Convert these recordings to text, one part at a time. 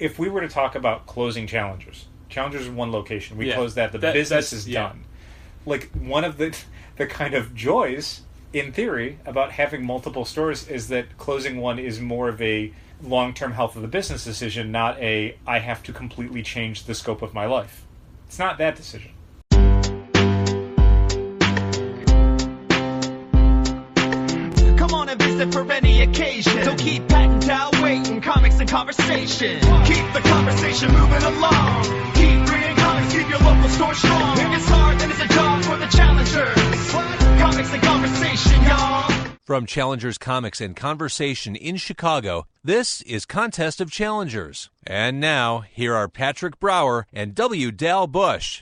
if we were to talk about closing Challengers is one location. We close that. The business is done. Like, one of the kind of joys, in theory, about having multiple stores is that closing one is more of a long-term health of the business decision, not I have to completely change the scope of my life. It's not that decision. Come on and visit for any occasion. Don't keep patting down waiting. Comics and conversation. Keep the conversation moving along. Keep reading comics, keep your local store strong. If it's hard, then it's a job for the challengers. Comics and conversation, y'all. From Challengers Comics and Conversation in Chicago, this is Contest of Challengers. And now, here are Patrick Brower and W. Dal Bush.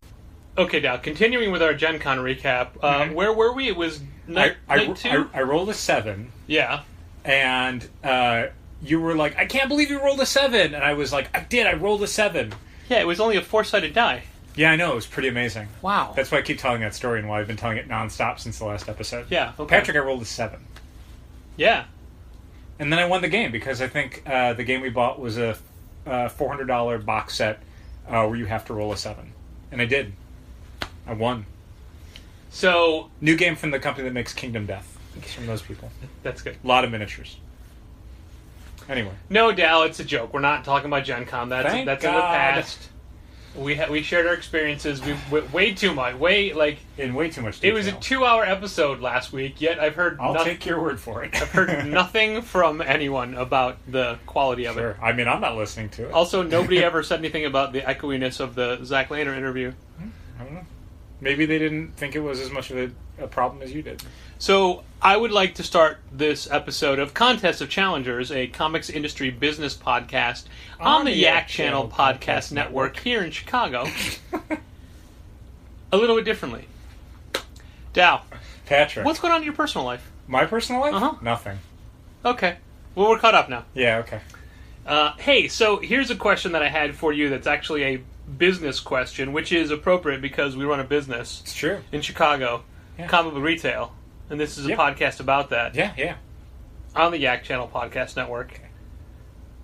Okay, Dal, continuing with our Gen Con recap, where were we? It was night two? I rolled a 7. Yeah. And you were like, I can't believe you rolled a 7. And I was like, I rolled a 7. Yeah, it was only a 4-sided die. Yeah, I know. It was pretty amazing. Wow. That's why I keep telling that story and why I've been telling it nonstop since the last episode. Yeah, okay. Patrick, I rolled a 7. Yeah. And then I won the game because I think the game we bought was a $400 box set where you have to roll a 7. And I did. I won. So... New game from the company that makes Kingdom Death. It's from those people. That's good. A lot of miniatures. Anyway. No, Dal, it's a joke. We're not talking about Gen Con. That's in the past. We shared our experiences. We way too much. In way too much detail. It was a 2-hour episode last week, yet I've heard I'll take your word for it. I've heard nothing from anyone about the quality of it. I mean, I'm not listening to it. Also, nobody ever said anything about the echoiness of the Zach Lehner interview. I don't know. Maybe they didn't think it was as much of a problem as you did. So, I would like to start this episode of Contest of Challengers, a comics industry business podcast on the Yak Channel Podcast Network here in Chicago, a little bit differently. Dal. Patrick. What's going on in your personal life? My personal life? Uh-huh. Nothing. Okay. Well, we're caught up now. Yeah, okay. Hey, so here's a question that I had for you that's actually a business question, which is appropriate because we run a business. It's true. In Chicago. Yeah. Comic book retail. And this is a podcast about that. Yeah. On the Yak Channel Podcast Network.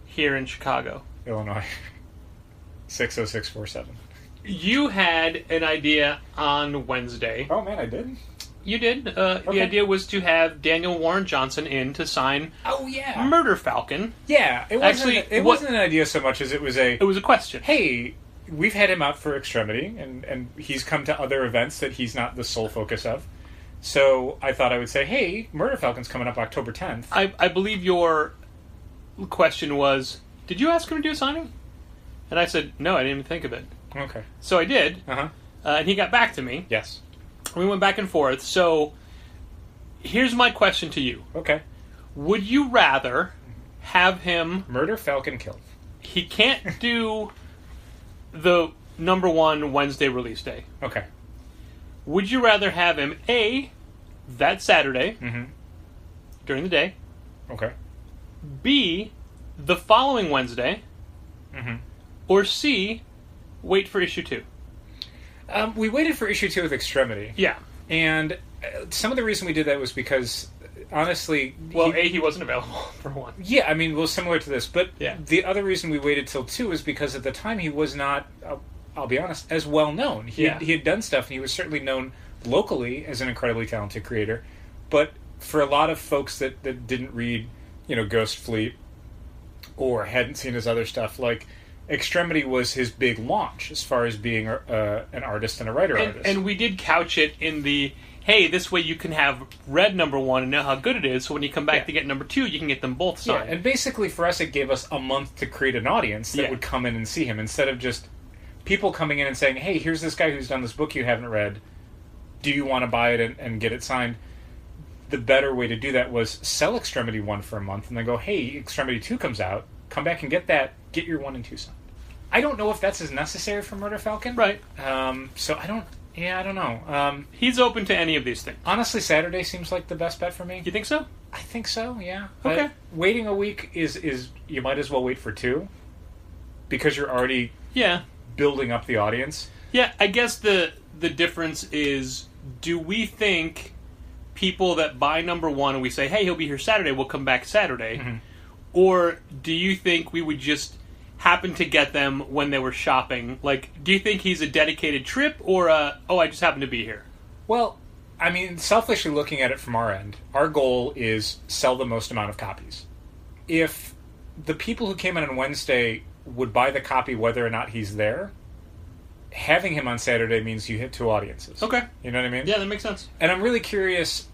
Here in Chicago. Illinois. 60647. You had an idea on Wednesday. Oh, man, I did? You did. The idea was to have Daniel Warren Johnson in to sign Murder Falcon. Yeah. It wasn't an idea so much as it was a question. Hey, we've had him out for Extremity, and he's come to other events that he's not the sole focus of. So I thought I would say, hey, Murder Falcon's coming up October 10th. I believe your question was, did you ask him to do a signing? And I said, no, I didn't even think of it. Okay. So I did. Uh-huh. And he got back to me. Yes. We went back and forth. So here's my question to you. Okay. Would you rather have him... Murder Falcon killed. He can't do the number 1 Wednesday release day. Okay. Would you rather have him, A, that Saturday, during the day, okay, B, the following Wednesday, or C, wait for issue 2? We waited for issue 2 with Extremity. Yeah. And some of the reason we did that was because, honestly... Well, he wasn't available, for one. Yeah, I mean, well, similar to this. But yeah. The other reason we waited till 2 is because at the time he was not... I'll be honest, as well known. He had done stuff, and he was certainly known locally as an incredibly talented creator. But for a lot of folks that didn't read, Ghost Fleet or hadn't seen his other stuff, like Extremity was his big launch as far as being an artist and a writer-artist. And we did couch it in the, hey, this way you can have read number 1 and know how good it is, so when you come back to get number 2, you can get them both signed. Yeah, and basically for us it gave us a month to create an audience that would come in and see him, instead of just... people coming in and saying, hey, here's this guy who's done this book you haven't read. Do you want to buy it and get it signed? The better way to do that was sell Extremity 1 for a month and then go, hey, Extremity 2 comes out. Come back and get that. Get your 1 and 2 signed. I don't know if that's as necessary for Murder Falcon. Right. So I don't know. He's open to any of these things. Honestly, Saturday seems like the best bet for me. You think so? I think so, yeah. Okay. Waiting a week is you might as well wait for 2. Because you're already... Yeah. Building up the audience. Yeah, I guess the difference is, do we think people that buy number 1 and we say, hey, he'll be here Saturday, will come back Saturday? Or do you think we would just happened to get them when they were shopping. Like, do you think he's a dedicated trip or I just happen to be here? Well, I mean, selfishly looking at it from our end, our goal is sell the most amount of copies. If the people who came in on Wednesday would buy the copy whether or not he's there, having him on Saturday means you hit 2 audiences. Okay. You know what I mean? Yeah, that makes sense. And I'm really curious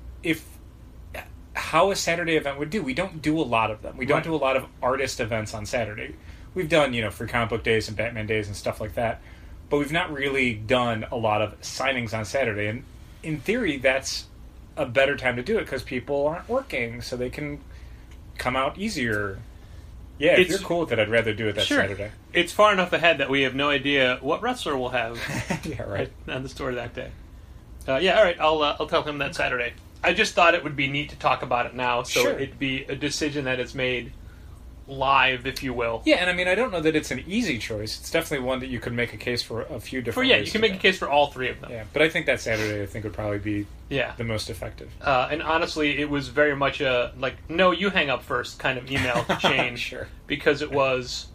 how a Saturday event would do. We don't do a lot of them. We don't do a lot of artist events on Saturday. We've done, Free Comic Book Days and Batman Days and stuff like that, but we've not really done a lot of signings on Saturday. And in theory, that's a better time to do it because people aren't working, so they can come out easier. Yeah, if you're cool with it, I'd rather do it that Saturday. It's far enough ahead that we have no idea what wrestler we'll have yeah, right. on the store that day. Yeah, all right, I'll tell him that Saturday. I just thought it would be neat to talk about it now, so it'd be a decision that is made live, if you will. Yeah, and I mean, I don't know that it's an easy choice. It's definitely one that you could make a case for a few different ways. You can make a case for all 3 of them. Yeah, but I think that Saturday, would probably be the most effective. And honestly, it was very much a, no, you hang up first kind of email chain. Sure. Because it was,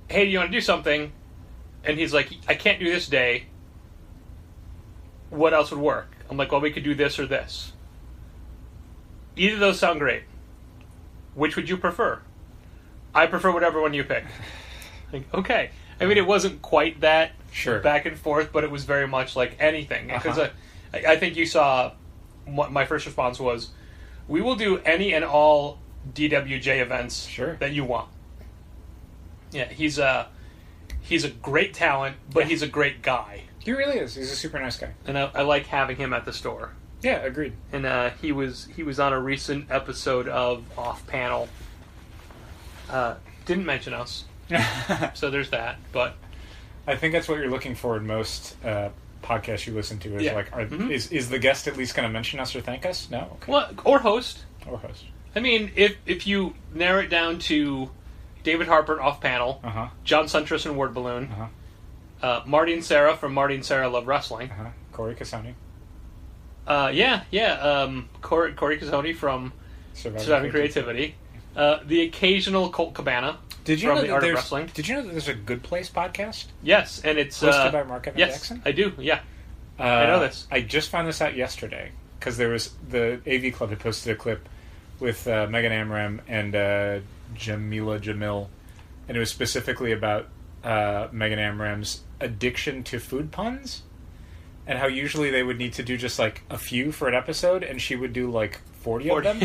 hey, do you want to do something? And he's like, I can't do this day. What else would work? I'm like, well, we could do this or this. Either of those sound great. Which would you prefer? I prefer whatever one you pick. Like, okay. I mean, it wasn't quite that back and forth, but it was very much like anything. Because I think you saw my first response was, we will do any and all DWJ events that you want. Yeah, he's a great talent, but he's a great guy. He really is. He's a super nice guy. And I like having him at the store. Yeah, agreed. And he was on a recent episode of Off Panel. Didn't mention us, so there's that. But I think that's what you're looking for in most podcasts you listen to. Is is the guest at least going to mention us or thank us? No. Okay. Well, or host. Or host. I mean, if you narrow it down to David Harper Off Panel, John Suntress and Word Balloon, Marty and Sarah from Marty and Sarah Love Wrestling, Corey Cassoni. Corey Cassoni from Surviving Creativity. The occasional Colt Cabana from The Art of Wrestling. Did you know that there's a Good Place podcast? Yes, and it's hosted by Mark Evan Jackson? I do, yeah. I know this. I just found this out yesterday, because there was the AV Club had posted a clip with Megan Amram and Jamila Jamil, and it was specifically about Megan Amram's addiction to food puns, and how usually they would need to do just like a few for an episode, and she would do like 40 of them.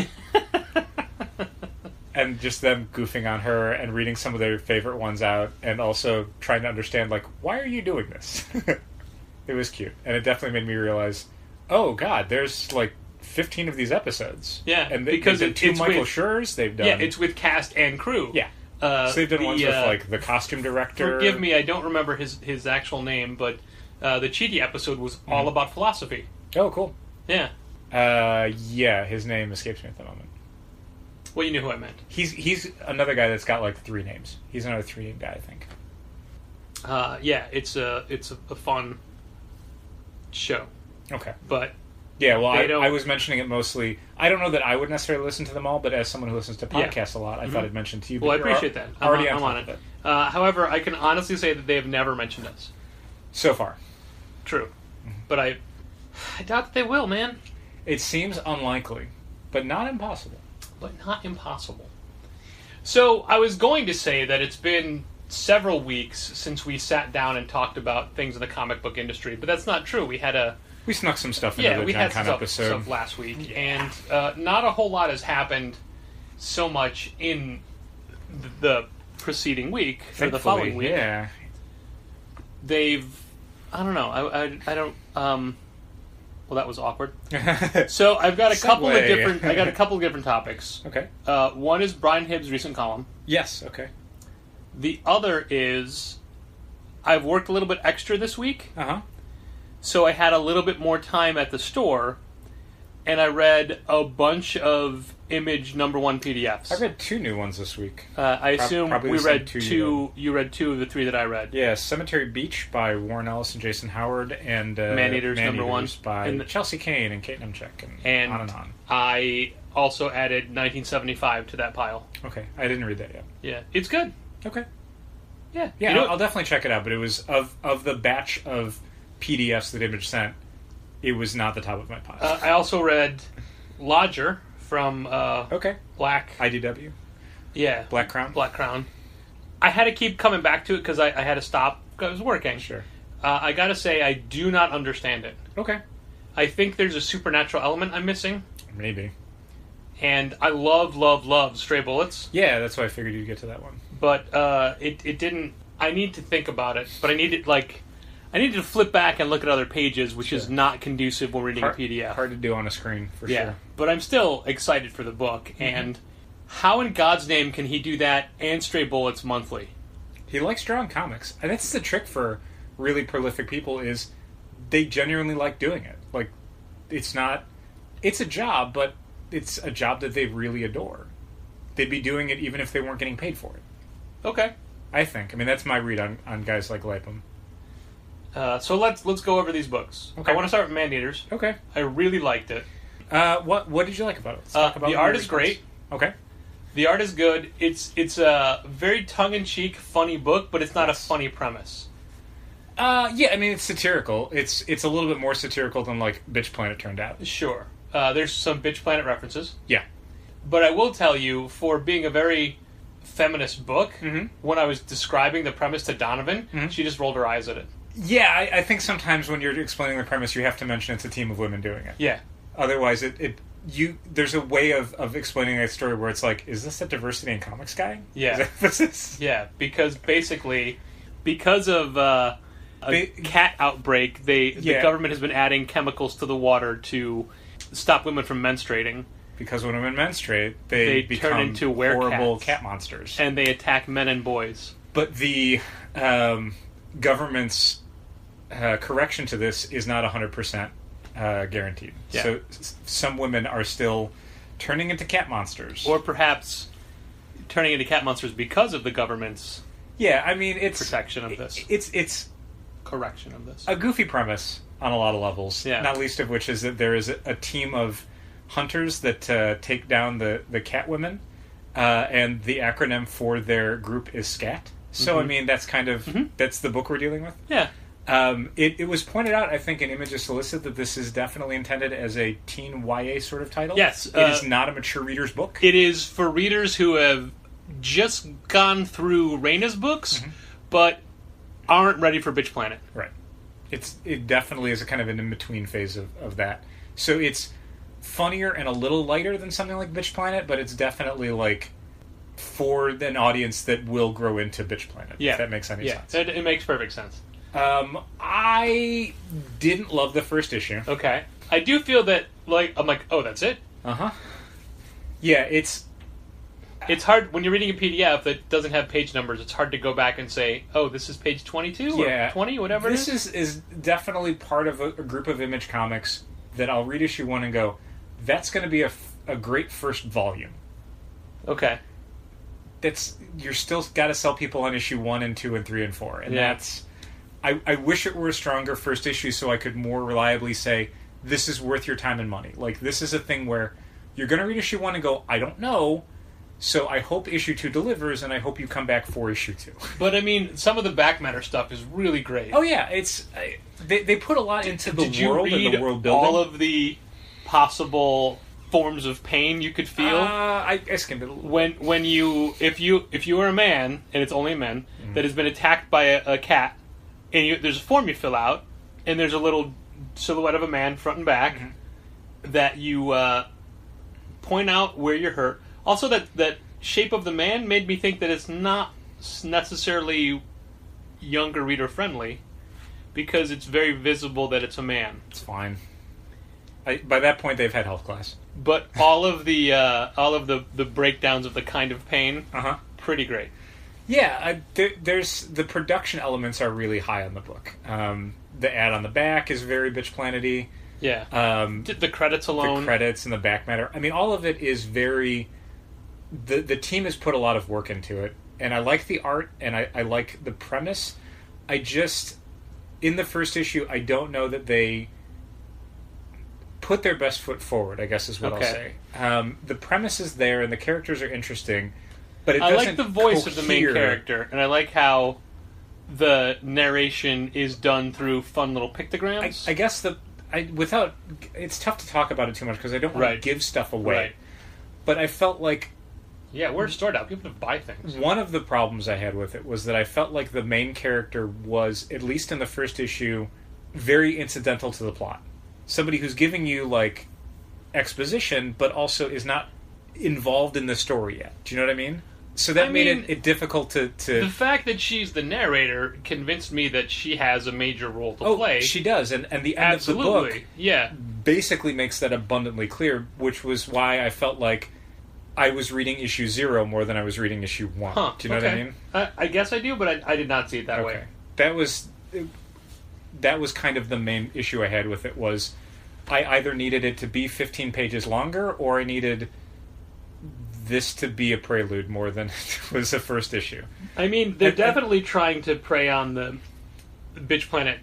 And just them goofing on her and reading some of their favorite ones out, and also trying to understand, like, why are you doing this? It was cute. And it definitely made me realize, oh, God, there's, like, 15 of these episodes. Yeah. And because they've done 2 Michael Schur's, they've done... Yeah, it's with cast and crew. Yeah. So they've done ones with, like, the costume director. Forgive me, I don't remember his actual name, but the Chidi episode was all about philosophy. Oh, cool. Yeah. Yeah, his name escapes me at the moment. Well, you knew who I meant. He's another guy that's got like 3 names. He's another 3-name guy, I think. Yeah, it's a fun show. Okay, but yeah, well, I was mentioning it mostly. I don't know that I would necessarily listen to them all, but as someone who listens to podcasts a lot, I thought I'd mention to you. Well, I appreciate that. I'm on it. However, I can honestly say that they have never mentioned us so far. True, but I doubt that they will, man. It seems unlikely, but not impossible. So I was going to say that it's been several weeks since we sat down and talked about things in the comic book industry, but that's not true. We snuck some stuff into the Gen Con episode. Stuff last week, and not a whole lot has happened so much in the preceding week or the following week. Yeah, I don't know. I don't. Well, that was awkward. So I've got a couple of different topics. Okay. One is Brian Hibbs' recent column. Yes. Okay. The other is I've worked a little bit extra this week. So I had a little bit more time at the store, and I read a bunch of Image #1 PDFs. I read 2 new ones this week. I assume we read 2. You read 2 of the 3 that I read. Yeah, Cemetery Beach by Warren Ellis and Jason Howard, and Man-Eaters #1 by Chelsea Kane and Kate Nemchek, and on and on. I also added 1975 to that pile. Okay, I didn't read that yet. Yeah, it's good. Okay. Yeah. Yeah, I'll definitely check it out, but it was, of the batch of PDFs that Image sent, it was not the top of my pile. I also read Lodger from Black... IDW? Yeah. Black Crown? Black Crown. I had to keep coming back to it because I had to stop because I was working. Sure. I gotta say, I do not understand it. Okay. I think there's a supernatural element I'm missing. Maybe. And I love Stray Bullets. Yeah, that's why I figured you'd get to that one. But it didn't... I need to think about it, but I needed to flip back and look at other pages, which is not conducive when reading a PDF. Hard to do on a screen, for sure. But I'm still excited for the book, and how in God's name can he do that and Stray Bullets monthly? He likes drawing comics, and that's the trick for really prolific people, is they genuinely like doing it. Like, it's a job, but it's a job that they really adore. They'd be doing it even if they weren't getting paid for it. Okay. I think. I mean, that's my read on guys like Lapham. So let's go over these books. Okay. I want to start with Man-Eaters. Okay. I really liked it. What did you like about it? Let's talk about the art is great. Okay. The art is good. It's a very tongue-in-cheek, funny book, but it's not a funny premise. Yeah, I mean, it's satirical. It's a little bit more satirical than, like, Bitch Planet turned out. Sure. There's some Bitch Planet references. Yeah. But I will tell you, for being a very feminist book, when I was describing the premise to Donovan, she just rolled her eyes at it. Yeah, I think sometimes when you're explaining the premise, you have to mention it's a team of women doing it. Yeah. Otherwise, there's a way of explaining a story where it's like, is this a diversity in comics guy? Yeah. Yeah, because basically, because of a cat outbreak, the government has been adding chemicals to the water to stop women from menstruating. Because when women menstruate, they become turn into horrible cat monsters. And they attack men and boys. But the government's correction to this is not 100% guaranteed. Yeah. So some women are still turning into cat monsters. Or perhaps turning into cat monsters because of the government's protection of this. It's correction of this. A goofy premise on a lot of levels. Yeah. Not least of which is that there is a team of hunters that take down the cat women, and the acronym for their group is SCAT. So, I mean, that's kind of, that's the book we're dealing with. Yeah. It was pointed out, I think, in Images Solicit that this is definitely intended as a teen YA sort of title. Yes. It is not a mature reader's book. It is for readers who have just gone through Raina's books, but aren't ready for Bitch Planet. Right. It definitely is a kind of an in-between phase of that. So it's funnier and a little lighter than something like Bitch Planet, but it's definitely like for an audience that will grow into Bitch Planet. Yeah. If that makes any sense. It makes perfect sense. I didn't love the first issue. Okay. I do feel that, I'm like, oh, that's it? Uh-huh. Yeah, it's hard, when you're reading a PDF that doesn't have page numbers, it's hard to go back and say, oh, this is page 22 or 20, whatever it is. This is definitely part of a group of Image comics that I'll read issue 1 and go, that's going to be a great first volume. Okay. You're still got to sell people on issue 1 and 2 and 3 and 4. And that's... I wish it were a stronger first issue so I could more reliably say, this is worth your time and money. Like, this is a thing where you're going to read issue 1 and go, I don't know, so I hope issue 2 delivers, and I hope you come back for issue 2. But, I mean, some of the back matter stuff is really great. Oh, yeah. They put a lot into the world and the world building. All of the possible forms of pain you could feel? I skimmed it a little. When you if you are a man, and it's only a man, that has been attacked by a cat, and there's a form you fill out, and there's a little silhouette of a man front and back that you point out where you're hurt. Also, that shape of the man made me think that it's not necessarily younger reader friendly, because it's very visible that it's a man. It's fine. By that point, they've had health class. But all of the breakdowns of the kind of pain, pretty great. Yeah, there's the production elements are really high on the book. The ad on the back is very Bitch Planet-y. Yeah. The credits alone. The credits and the back matter. I mean, all of it is very... The team has put a lot of work into it. And I like the art, and I like the premise. I just... In the first issue, I don't know that they put their best foot forward, I guess is what I'll say. The premise is there, and the characters are interesting. But I like the voice of the main character, and I like how the narration is done through fun little pictograms. I guess it's tough to talk about it too much because I don't want to give stuff away. Right. But I felt like... Yeah, we're stored out. People have to buy things. One of the problems I had with it was that I felt like the main character was, at least in the first issue, very incidental to the plot. Somebody who's giving you, like, exposition, but also is not involved in the story yet. Do you know what I mean? So that made it difficult to... The fact that she's the narrator convinced me that she has a major role to play. She does, and the end of the book yeah. basically makes that abundantly clear, which was why I felt like I was reading issue 0 more than I was reading issue 1. Do you know what I mean? I guess I do, but I did not see it that way. That was kind of the main issue I had with it, was I either needed it to be 15 pages longer, or I needed this to be a prelude more than it was the first issue. I mean, they're definitely trying to prey on the Bitch Planet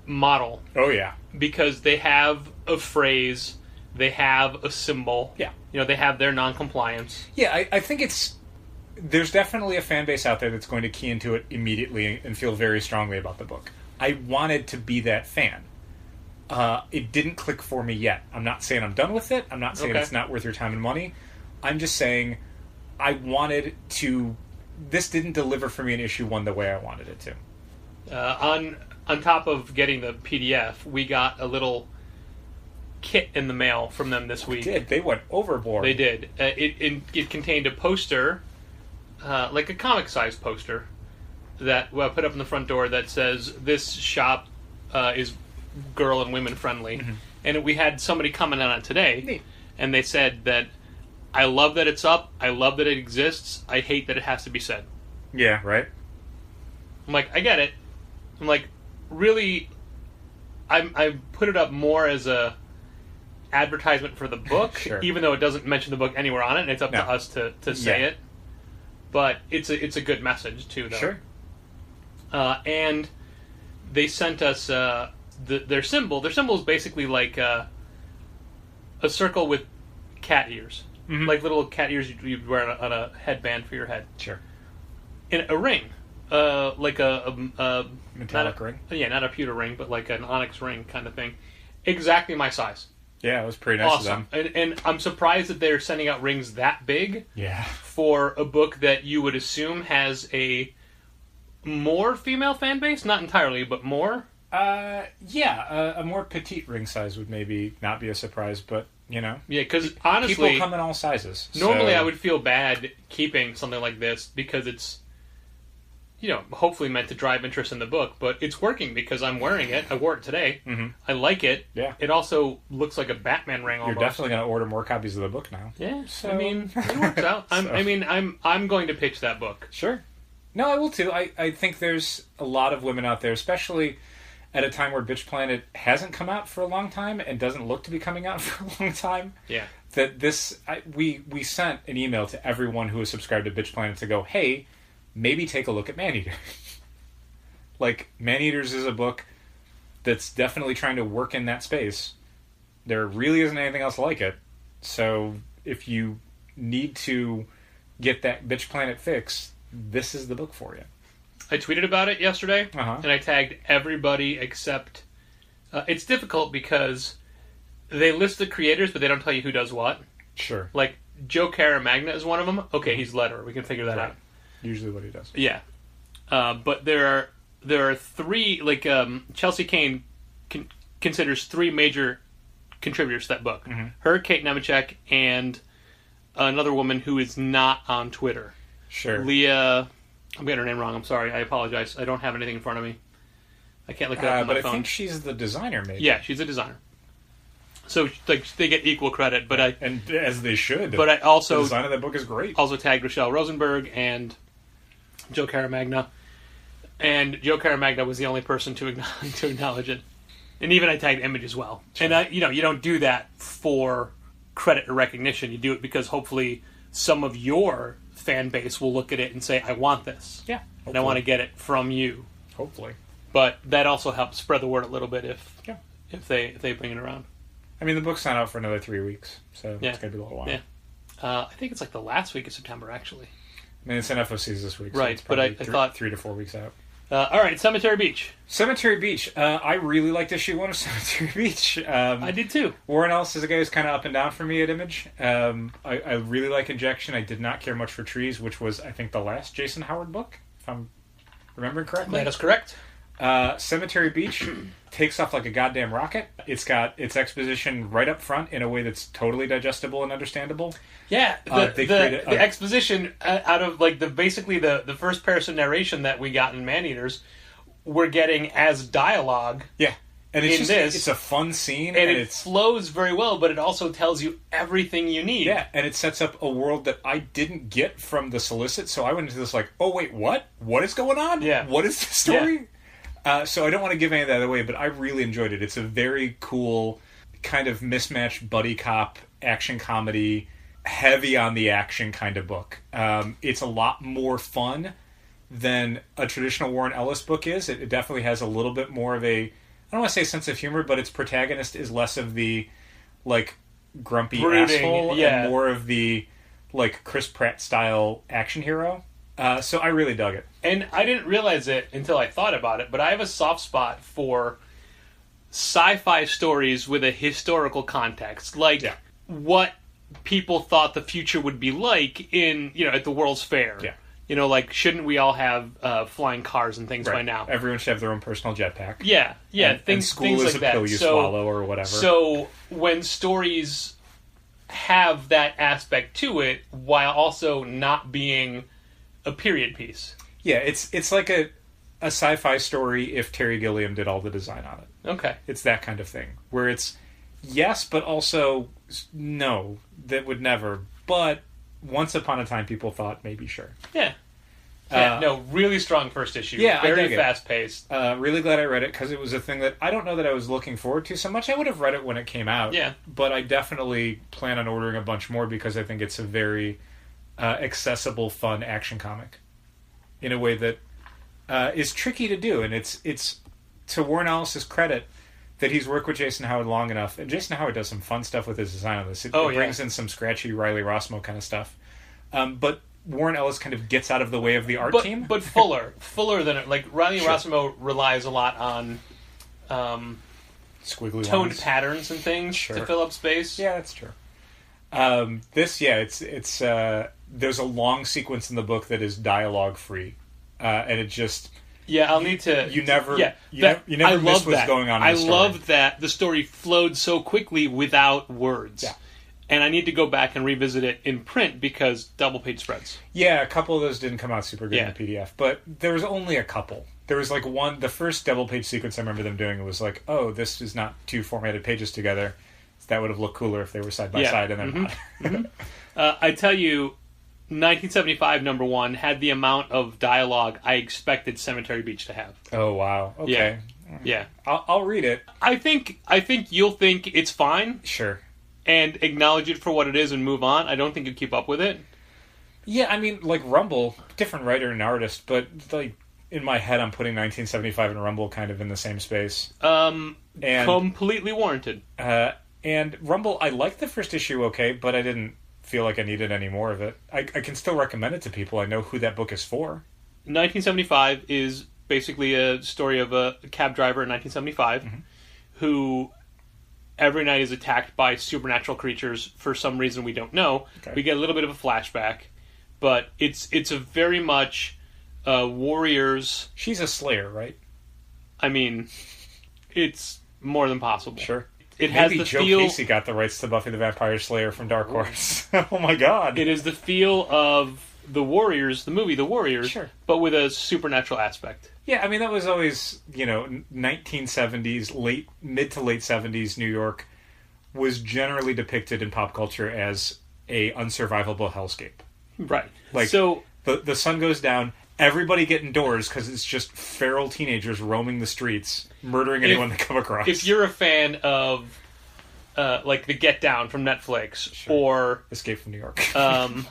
model. Oh, yeah. Because they have a phrase, they have a symbol. Yeah. You know, they have their non-compliance. Yeah, I think there's definitely a fan base out there that's going to key into it immediately and feel very strongly about the book. I wanted to be that fan. It didn't click for me yet. I'm not saying I'm done with it. I'm not saying it's not worth your time and money. I'm just saying I wanted to... This didn't deliver for me in issue 1 the way I wanted it to. On top of getting the PDF, we got a little kit in the mail from them this week. They did. They went overboard. They did. It contained a poster, like a comic-sized poster, that put up in the front door that says, "This shop is girl and women friendly." Mm-hmm. And we had somebody comment on it today. Neat. And they said that, "I love that it's up. I love that it exists. I hate that it has to be said." Yeah, right? I'm like, I get it. I'm like, really, I put it up more as a advertisement for the book, sure. Even though it doesn't mention the book anywhere on it, and it's up to us to say it. But it's a good message, too, though. Sure. And they sent us their symbol. Their symbol is basically like a circle with cat ears. Mm-hmm. Like little cat ears you'd wear on a headband for your head. Sure. In a ring. Like a metallic ring? Yeah, not a pewter ring, but like an onyx ring kind of thing. Exactly my size. Yeah, it was pretty nice awesome. Of them. And I'm surprised that they're sending out rings that big for a book that you would assume has a more female fan base. Not entirely, but more. A more petite ring size would maybe not be a surprise, but, you know. Yeah, because honestly... People come in all sizes. Normally I would feel bad keeping something like this because it's, you know, hopefully meant to drive interest in the book, but it's working because I'm wearing it. I wore it today. Mm-hmm. I like it. Yeah. It also looks like a Batman ring almost. You're definitely going to order more copies of the book now. Yeah, so... I mean, it works out. I'm going to pitch that book. Sure. No, I will too. I think there's a lot of women out there, especially at a time where Bitch Planet hasn't come out for a long time and doesn't look to be coming out for a long time. Yeah. That we sent an email to everyone who is subscribed to Bitch Planet to go, hey, maybe take a look at Maneater. Like, Maneaters is a book that's definitely trying to work in that space. There really isn't anything else like it. So if you need to get that Bitch Planet fix, this is the book for you. I tweeted about it yesterday, and I tagged everybody except... it's difficult because they list the creators, but they don't tell you who does what. Sure. Like, Joe Caramagna is one of them. Okay, he's letterer. We can figure that out. Usually what he does. Yeah. But there are three... Like, Chelsea Kane considers three major contributors to that book. Mm-hmm. Her, Kate Nemechek, and another woman who is not on Twitter. Sure. Leah... I'm getting her name wrong. I'm sorry. I apologize. I don't have anything in front of me. I can't look it up on my phone. But I think she's the designer, maybe. Yeah, she's a designer. So, like, they get equal credit, but I... And as they should. But I also... The design of that book is great. Also tagged Rochelle Rosenberg and Joe Caramagna. And Joe Caramagna was the only person to acknowledge it. And even I tagged Image as well. Sure. And, you don't do that for credit or recognition. You do it because hopefully some of your fan base will look at it and say, I want this. Yeah. Hopefully. And I want to get it from you. Hopefully. But that also helps spread the word a little bit if they bring it around. I mean, the book's not out for another 3 weeks, so it's going to be a little while. Yeah. I think it's like the last week of September, actually. I mean, it's in FOCs this week, so right? it's But I thought 3 to 4 weeks out. All right, Cemetery Beach. Cemetery Beach. I really liked issue 1 of Cemetery Beach. I did too. Warren Ellis is a guy who's kind of up and down for me at Image. I really like Injection. I did not care much for Trees, which was, I think, the last Jason Howard book, if I'm remembering correctly. That is correct. Cemetery Beach takes off like a goddamn rocket. It's got its exposition right up front in a way that's totally digestible and understandable. Yeah, the exposition out of like basically the first person narration that we got in Maneaters, we're getting as dialogue. Yeah, and it's a fun scene, and it flows very well, but it also tells you everything you need. Yeah, and it sets up a world that I didn't get from the solicit, so I went into this like, oh wait, what? What is going on? Yeah, what is the story? Yeah. So I don't want to give any of that away, but I really enjoyed it. It's a very cool kind of mismatched buddy cop action comedy, heavy on the action kind of book. It's a lot more fun than a traditional Warren Ellis book is. It definitely has a little bit more of I don't want to say sense of humor, but its protagonist is less of the like grumpy brooding asshole and more of the like Chris Pratt style action hero. So I really dug it. And I didn't realize it until I thought about it, but I have a soft spot for sci-fi stories with a historical context. Like what people thought the future would be like in, at the World's Fair. Yeah. Like, shouldn't we all have flying cars and things by now? Everyone should have their own personal jetpack. Yeah, and school things is like a pill you swallow or whatever. So when stories have that aspect to it, while also not being a period piece. Yeah, it's like a sci-fi story if Terry Gilliam did all the design on it. Okay. It's that kind of thing. Where it's yes, but also no, that would never. But once upon a time, people thought maybe sure. Yeah. No, really strong first issue. Yeah, very fast-paced. Really glad I read it, because it was a thing that I don't know that I was looking forward to so much. I would have read it when it came out. Yeah. But I definitely plan on ordering a bunch more, because I think it's a very accessible, fun action comic in a way that is tricky to do. And it's to Warren Ellis' credit that he's worked with Jason Howard long enough. And Jason Howard does some fun stuff with his design on this. It brings in some scratchy Riley Rossmo kind of stuff. But Warren Ellis kind of gets out of the way of the art team. But fuller than like Riley Rossmo relies a lot on squiggly toned lines. Patterns and things to fill up space. Yeah, that's true. It's there's a long sequence in the book that is dialogue free, and it just I'll need to. You never miss what's going on. I love that the story flowed so quickly without words. Yeah. And I need to go back and revisit it in print because double-page spreads. Yeah, a couple of those didn't come out super good in the PDF, but there was only a couple. There was like one, the first double-page sequence I remember them doing, it was like, oh, this is not two formatted pages together. That would have looked cooler if they were side by side, and they're not. Mm-hmm. I tell you, 1975 #1 had the amount of dialogue I expected Cemetery Beach to have. Oh wow! Okay, yeah. I'll read it. I think you'll think it's fine. Sure. And acknowledge it for what it is and move on. I don't think you'll keep up with it. Yeah, I mean, like Rumble, different writer and artist, but like in my head, I'm putting 1975 and Rumble kind of in the same space. And completely warranted. And Rumble, I liked the first issue okay, but I didn't feel like I needed any more of it. I can still recommend it to people. I know who that book is for. 1975 is basically a story of a cab driver in 1975 who every night is attacked by supernatural creatures for some reason we don't know. Okay. We get a little bit of a flashback, but it's a very much warriors. She's a slayer, right? I mean, it's more than possible. Sure. It has the Joe Casey got the rights to Buffy the Vampire Slayer from Dark Horse. Oh my god. It is the feel of The Warriors, the movie The Warriors, but with a supernatural aspect. Yeah, I mean, that was always, 1970s, mid to late 70s New York was generally depicted in pop culture as a unsurvivable hellscape. Right. Like, so the sun goes down, everybody get indoors because it's just feral teenagers roaming the streets, murdering anyone they come across. If you're a fan of, like, The Get Down from Netflix, or Escape from New York.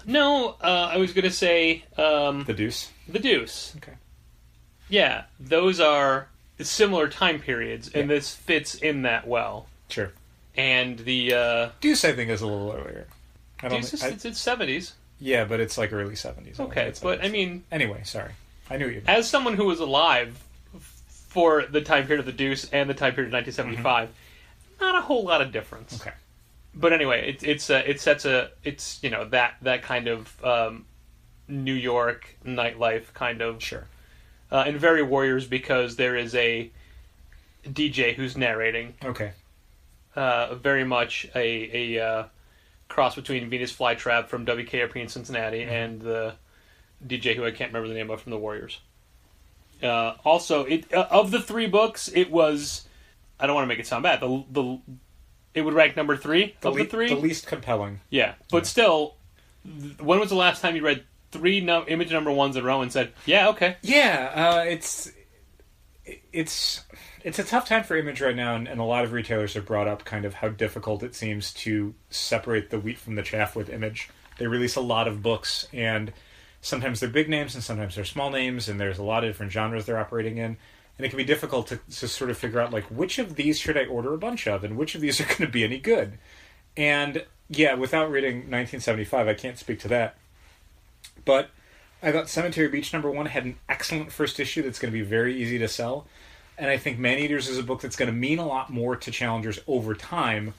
No, I was going to say... The Deuce? The Deuce. Okay. Yeah, those are similar time periods, and this fits in that well. Sure. And the... Deuce, I think, is a little earlier. Deuce, it's 70s. Yeah, but it's like early 70s. Okay, but I mean... Anyway, sorry. I knew you. As someone who was alive for the time period of the Deuce and the time period of 1975, not a whole lot of difference. Okay. But anyway, it sets that kind of New York nightlife kind of... Sure. And very Warriors because there is a DJ who's narrating. Okay. Very much a cross between Venus Flytrap from WKRP in Cincinnati and the DJ who I can't remember the name of from the Warriors. Also, of the 3 books, it was... I don't want to make it sound bad. It would rank number 3 of the 3. The least compelling. Yeah, but still, when was the last time you read 3 image number 1s in a row and said, yeah, okay? Yeah, it's a tough time for Image right now, and a lot of retailers have brought up kind of how difficult it seems to separate the wheat from the chaff with Image. They release a lot of books, and sometimes they're big names, and sometimes they're small names, and there's a lot of different genres they're operating in. And it can be difficult to sort of figure out, like, which of these should I order a bunch of, and which of these are going to be any good. And, yeah, without reading 1975, I can't speak to that. But I thought Cemetery Beach #1 had an excellent first issue that's going to be very easy to sell. And I think Maneaters is a book that's going to mean a lot more to challengers over time,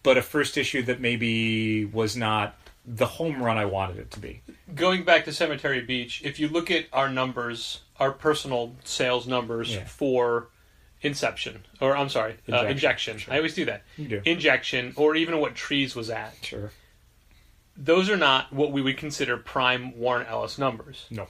but a first issue that maybe was not the home run I wanted it to be. Going back to Cemetery Beach, if you look at our numbers, our personal sales numbers for Inception, or I'm sorry, Injection. Sure. I always do that. You do. Injection, or even what Trees was at. Sure. Those are not what we would consider prime Warren Ellis numbers. No.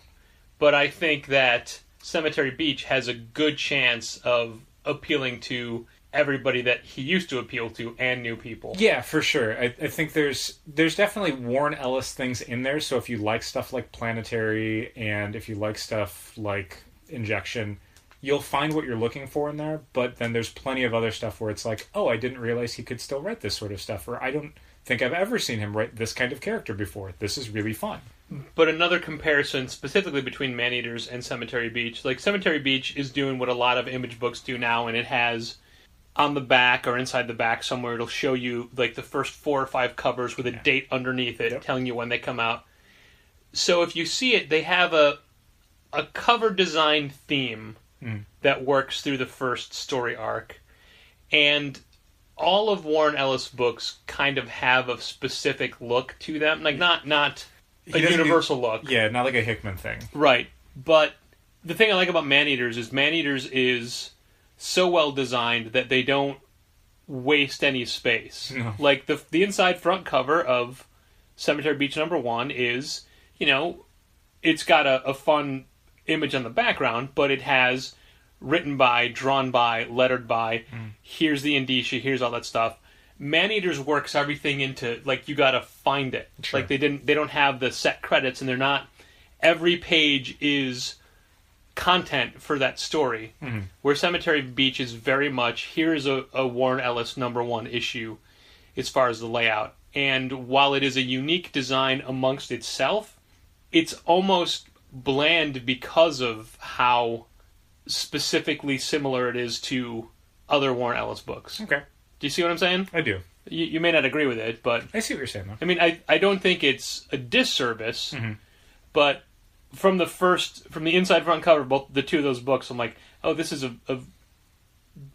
But I think that Cemetery Beach has a good chance of appealing to everybody that he used to appeal to and new people. Yeah, for sure. I think there's definitely Warren Ellis things in there, so if you like stuff like Planetary and if you like stuff like Injection, you'll find what you're looking for in there, but then there's plenty of other stuff where it's like, oh, I didn't realize he could still write this sort of stuff, or I don't think I've ever seen him write this kind of character before. This is really fun. But another comparison specifically between Maneaters and Cemetery Beach, like Cemetery Beach is doing what a lot of Image books do now, and it has on the back or inside the back somewhere, it'll show you like the first 4 or 5 covers with a date underneath it telling you when they come out. So if you see it, they have a cover design theme that works through the first story arc. And all of Warren Ellis' books kind of have a specific look to them. Like, not a universal look. Yeah, not like a Hickman thing. Right. But the thing I like about Maneaters is so well designed that they don't waste any space. No. Like, the inside front cover of Cemetery Beach #1 is, it's got a fun image on the background, but it has written by, drawn by, lettered by, here's the indicia, here's all that stuff. Maneaters works everything into, like, you gotta find it. Sure. Like, they don't have the set credits, and they're not, every page is content for that story. Where Cemetery Beach is very much, here's a Warren Ellis #1 issue as far as the layout. And while it is a unique design amongst itself, it's almost bland because of how specifically similar it is to other Warren Ellis books. Okay. Do you see what I'm saying? I do. You may not agree with it, but... I see what you're saying, though. I mean, I don't think it's a disservice, but from the inside front cover, both the two of those books, I'm like, oh, this is a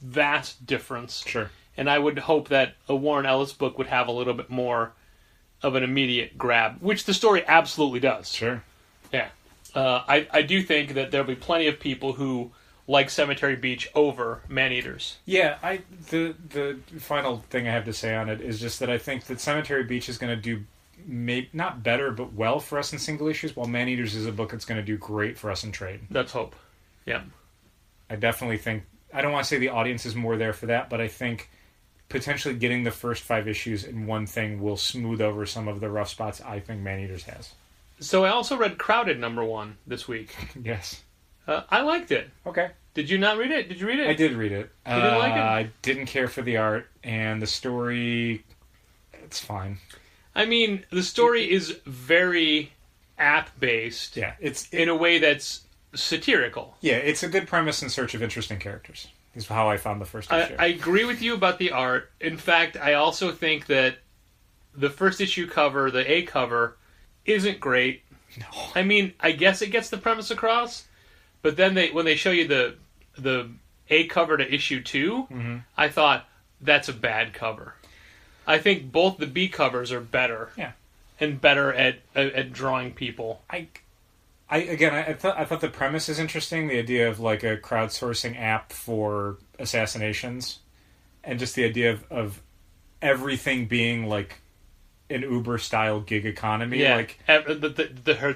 vast difference. Sure. And I would hope that a Warren Ellis book would have a little bit more of an immediate grab, which the story absolutely does. Sure. Yeah. I do think that there'll be plenty of people who like Cemetery Beach over Maneaters. Yeah, the final thing I have to say on it is just that I think that Cemetery Beach is going to do not better, but well for us in single issues, while Maneaters is a book that's going to do great for us in trade. Let's hope. Yeah. I definitely think, I don't want to say the audience is more there for that, but I think potentially getting the first 5 issues in one thing will smooth over some of the rough spots I think Maneaters has. So I also read Crowded #1 this week. Yes. I liked it. Okay. Did you not read it? Did you read it? I did read it. You didn't like it? I didn't care for the art, and the story, it's fine. I mean, the story is very app-based. Yeah. In a way that's satirical. Yeah, it's a good premise in search of interesting characters. Is how I found the first issue. I agree with you about the art. In fact, I also think that the first issue cover, the A cover, isn't great. No. I mean, I guess it gets the premise across, but then when they show you the A cover to issue 2, I thought, that's a bad cover. I think both the B covers are better. Yeah. And better at drawing people. I thought the premise is interesting. The idea of like a crowdsourcing app for assassinations, and just the idea of everything being like an Uber style gig economy. Yeah. Like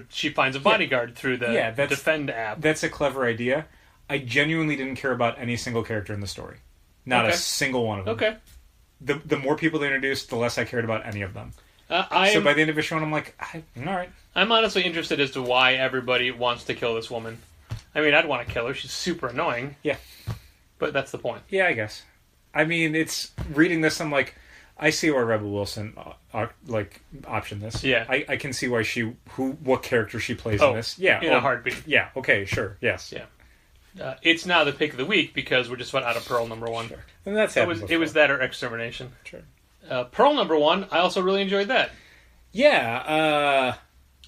she finds a bodyguard through the Defend app. That's a clever idea. I genuinely didn't care about any single character in the story. Not a single one of them. Okay. The more people they introduced, the less I cared about any of them. So by the end of issue 1, I'm like, all right. I'm honestly interested as to why everybody wants to kill this woman. I mean, I'd want to kill her. She's super annoying. Yeah. But that's the point. Yeah, I guess. I mean, it's reading this, I'm like, I see why Rebel Wilson optioned this. Yeah. I can see why what character she plays in this. Yeah. In a heartbeat. Yeah, okay, sure, yes. Yeah. It's now the pick of the week because we're just about out of Pearl number 1. Sure. And that's it was that or Extermination. Sure. Pearl number 1, I also really enjoyed that. Yeah.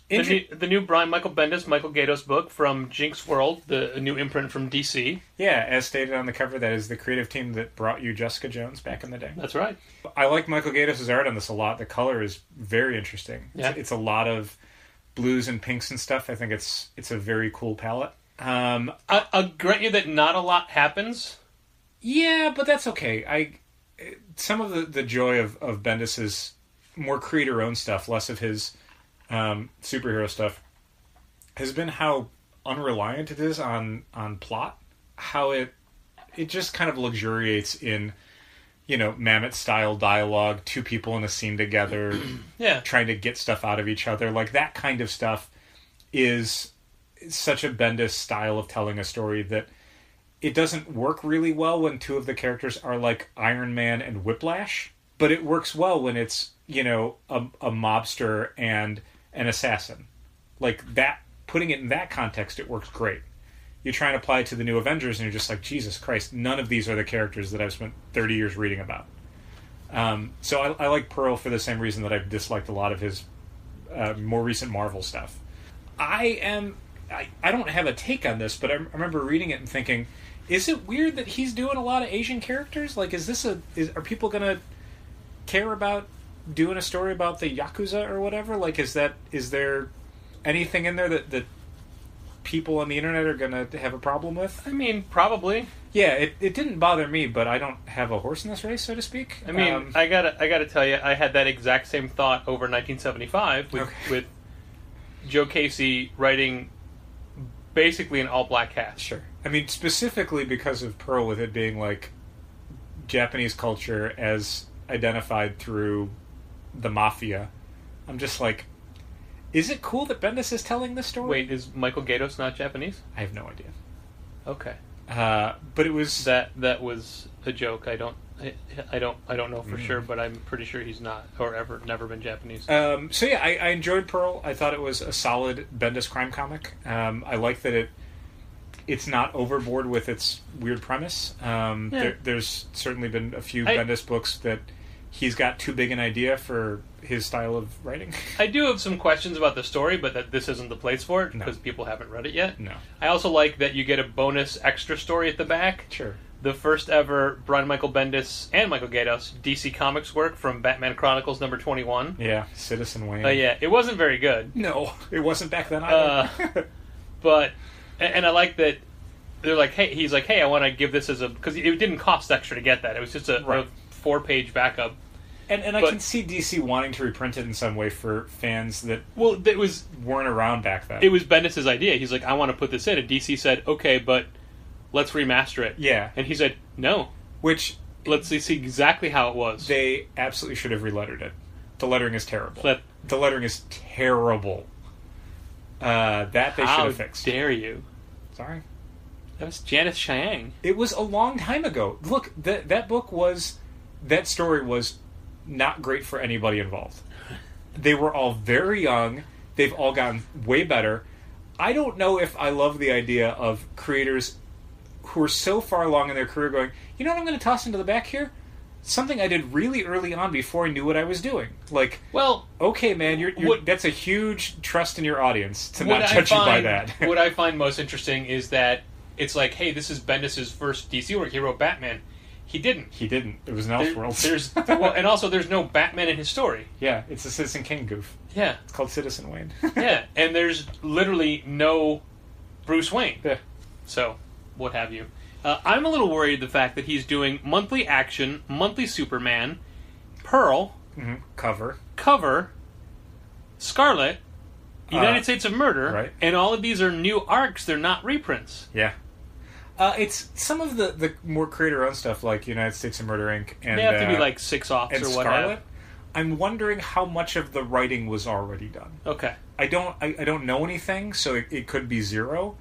The new Brian Michael Bendis, Michael Gaydos book from Jinx World, the new imprint from DC. Yeah, as stated on the cover, that is the creative team that brought you Jessica Jones back in the day. That's right. I like Michael Gaydos' art on this a lot. The color is very interesting. Yeah. It's a lot of blues and pinks and stuff. I think it's a very cool palette. I'll grant you that not a lot happens. Yeah, but that's okay. Some of the joy of Bendis' more creator-owned stuff, less of his superhero stuff, has been how unreliant it is on plot. How it just kind of luxuriates in, Mamet-style dialogue, two people in a scene together, trying to get stuff out of each other. Like, that kind of stuff is such a Bendis style of telling a story that it doesn't work really well when two of the characters are like Iron Man and Whiplash, but it works well when it's, a mobster and an assassin. Like that, putting it in that context, it works great. You try and apply it to the new Avengers and you're just like, Jesus Christ, none of these are the characters that I've spent 30 years reading about. So I like Pearl for the same reason that I've disliked a lot of his more recent Marvel stuff. I don't have a take on this, but I remember reading it and thinking, is it weird that he's doing a lot of Asian characters? Like, are people gonna care about doing a story about the Yakuza or whatever? Like, is there anything in there that people on the internet are gonna have a problem with? I mean, probably. Yeah, it didn't bother me, but I don't have a horse in this race, so to speak. I mean, I gotta tell you, I had that exact same thought over 1975 with Joe Casey writing basically an all-black cast. Sure. I mean, specifically because of Pearl, with it being like Japanese culture as identified through the mafia. I'm just like, is it cool that Bendis is telling this story? Wait, is Michael Gaydos not Japanese? I have no idea. Okay. But it was that was a joke. I don't know for sure, but I'm pretty sure he's not or never been Japanese. So yeah, I enjoyed Pearl. I thought it was a solid Bendis crime comic. I like that it's not overboard with its weird premise. There's certainly been a few Bendis books that he's got too big an idea for his style of writing. I do have some questions about the story, but that this isn't the place for it because people haven't read it yet. No. I also like that you get a bonus extra story at the back. Sure. The first ever Brian Michael Bendis and Michael Gaydos DC Comics work from Batman Chronicles number 21. Yeah, Citizen Wayne. Yeah, it wasn't very good. No, it wasn't back then either. But I like that they're like, he's like, I want to give this as because it didn't cost extra to get that. It was just a 4-page backup. And I can see DC wanting to reprint it in some way for fans that weren't around back then. It was Bendis' idea. He's like, I want to put this in, and DC said, okay, but let's remaster it. Yeah. And he said, no. Which let's see exactly how it was. They absolutely should have relettered it. The lettering is terrible. The lettering is terrible. That they should have fixed. How dare you? Sorry. That was Janice Chiang. It was a long time ago. Look, that story was not great for anybody involved. They were all very young. They've all gotten way better. I don't know if I love the idea of creators who are so far along in their career going, you know what I'm going to toss into the back here? something I did really early on before I knew what I was doing. Like, well, okay, man, that's a huge trust in your audience to not judge you by that. What I find most interesting is that it's like, hey, this is Bendis' first DC work. He wrote Batman. He didn't. It was an Elseworlds. And also there's no Batman in his story. Yeah, it's a Citizen Kane goof. Yeah. It's called Citizen Wayne. Yeah, and there's literally no Bruce Wayne. Yeah. So, what have you. I'm a little worried the fact that he's doing monthly Action, monthly Superman, Pearl, Cover, Scarlet, United States of Murder, right. And all of these are new arcs. They're not reprints. Yeah. It's some of the more creator-owned stuff, like United States of Murder Inc. And they have to be like 6-offs or whatever. I'm wondering how much of the writing was already done. Okay. I don't know anything, so it could be 0.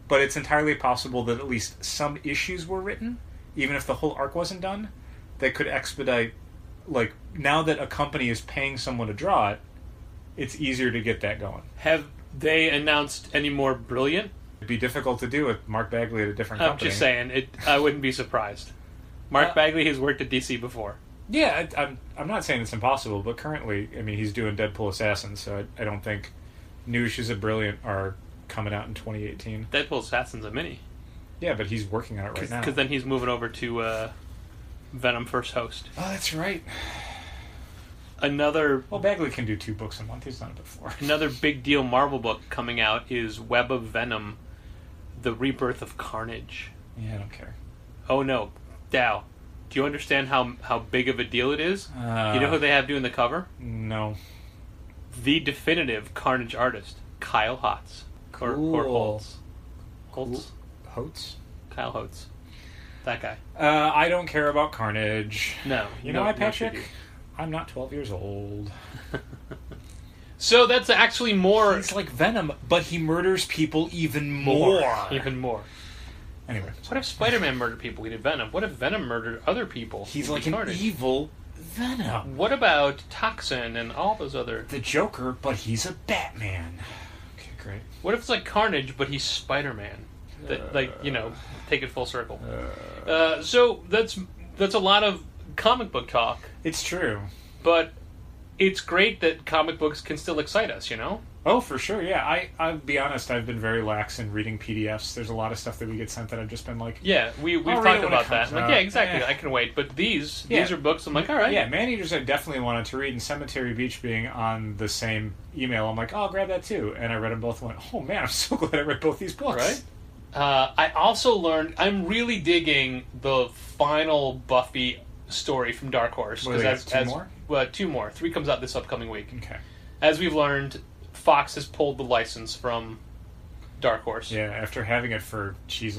But it's entirely possible that at least some issues were written, even if the whole arc wasn't done, that could expedite, like, now that a company is paying someone to draw it, it's easier to get that going. Have they announced any more Brilliant? It'd be difficult to do with Mark Bagley at a different company. I'm just saying, I wouldn't be surprised. Mark Bagley has worked at DC before. Yeah, I'm not saying it's impossible, but currently, I mean, he's doing Deadpool Assassins, so I don't think new issues of Brilliant are coming out in 2018. Deadpool Assassin's a mini. Yeah, but he's working on it right now. Because then he's moving over to Venom First Host. Oh, that's right. Well, Bagley can do 2 books a month. He's done it before. Another big deal Marvel book coming out is Web of Venom, The Rebirth of Carnage. Yeah, I don't care. Oh, no. Dow, do you understand how big of a deal it is? You know who they have doing the cover? No. The definitive Carnage artist, Kyle Hotz. Cool. Or Holtz. Holtz? Kyle Holtz. That guy. I don't care about Carnage. No. You know why, Patrick? I'm not 12 years old. So that's actually more... He's like Venom, but he murders people even more. Even more. Anyway. What if Spider-Man murdered people? He did Venom. What if Venom murdered other people? He's like an evil Venom. What about Toxin and all those other... The Joker, but he's a Batman. Okay, great. What if it's like Carnage, but he's Spider-Man? Take it full circle. So that's a lot of comic book talk. It's true. But it's great that comic books can still excite us, you know? Oh, for sure, yeah. I'll be honest, I've been very lax in reading PDFs. There's a lot of stuff that we get sent that I've just been like... Yeah, we've talked about that. I'm like, yeah, exactly, I can wait. But these are books, I'm like, all right. Yeah, Man-Eaters I definitely wanted to read, and Cemetery Beach being on the same email, I'm like, oh, I'll grab that too. And I read them both and went, oh man, I'm so glad I read both these books. Right? I also learned, I'm really digging the final Buffy story from Dark Horse. What, as 2 more? Well, 2 more. 3 comes out this upcoming week. Okay. As we've learned, Fox has pulled the license from Dark Horse. Yeah, after having it for,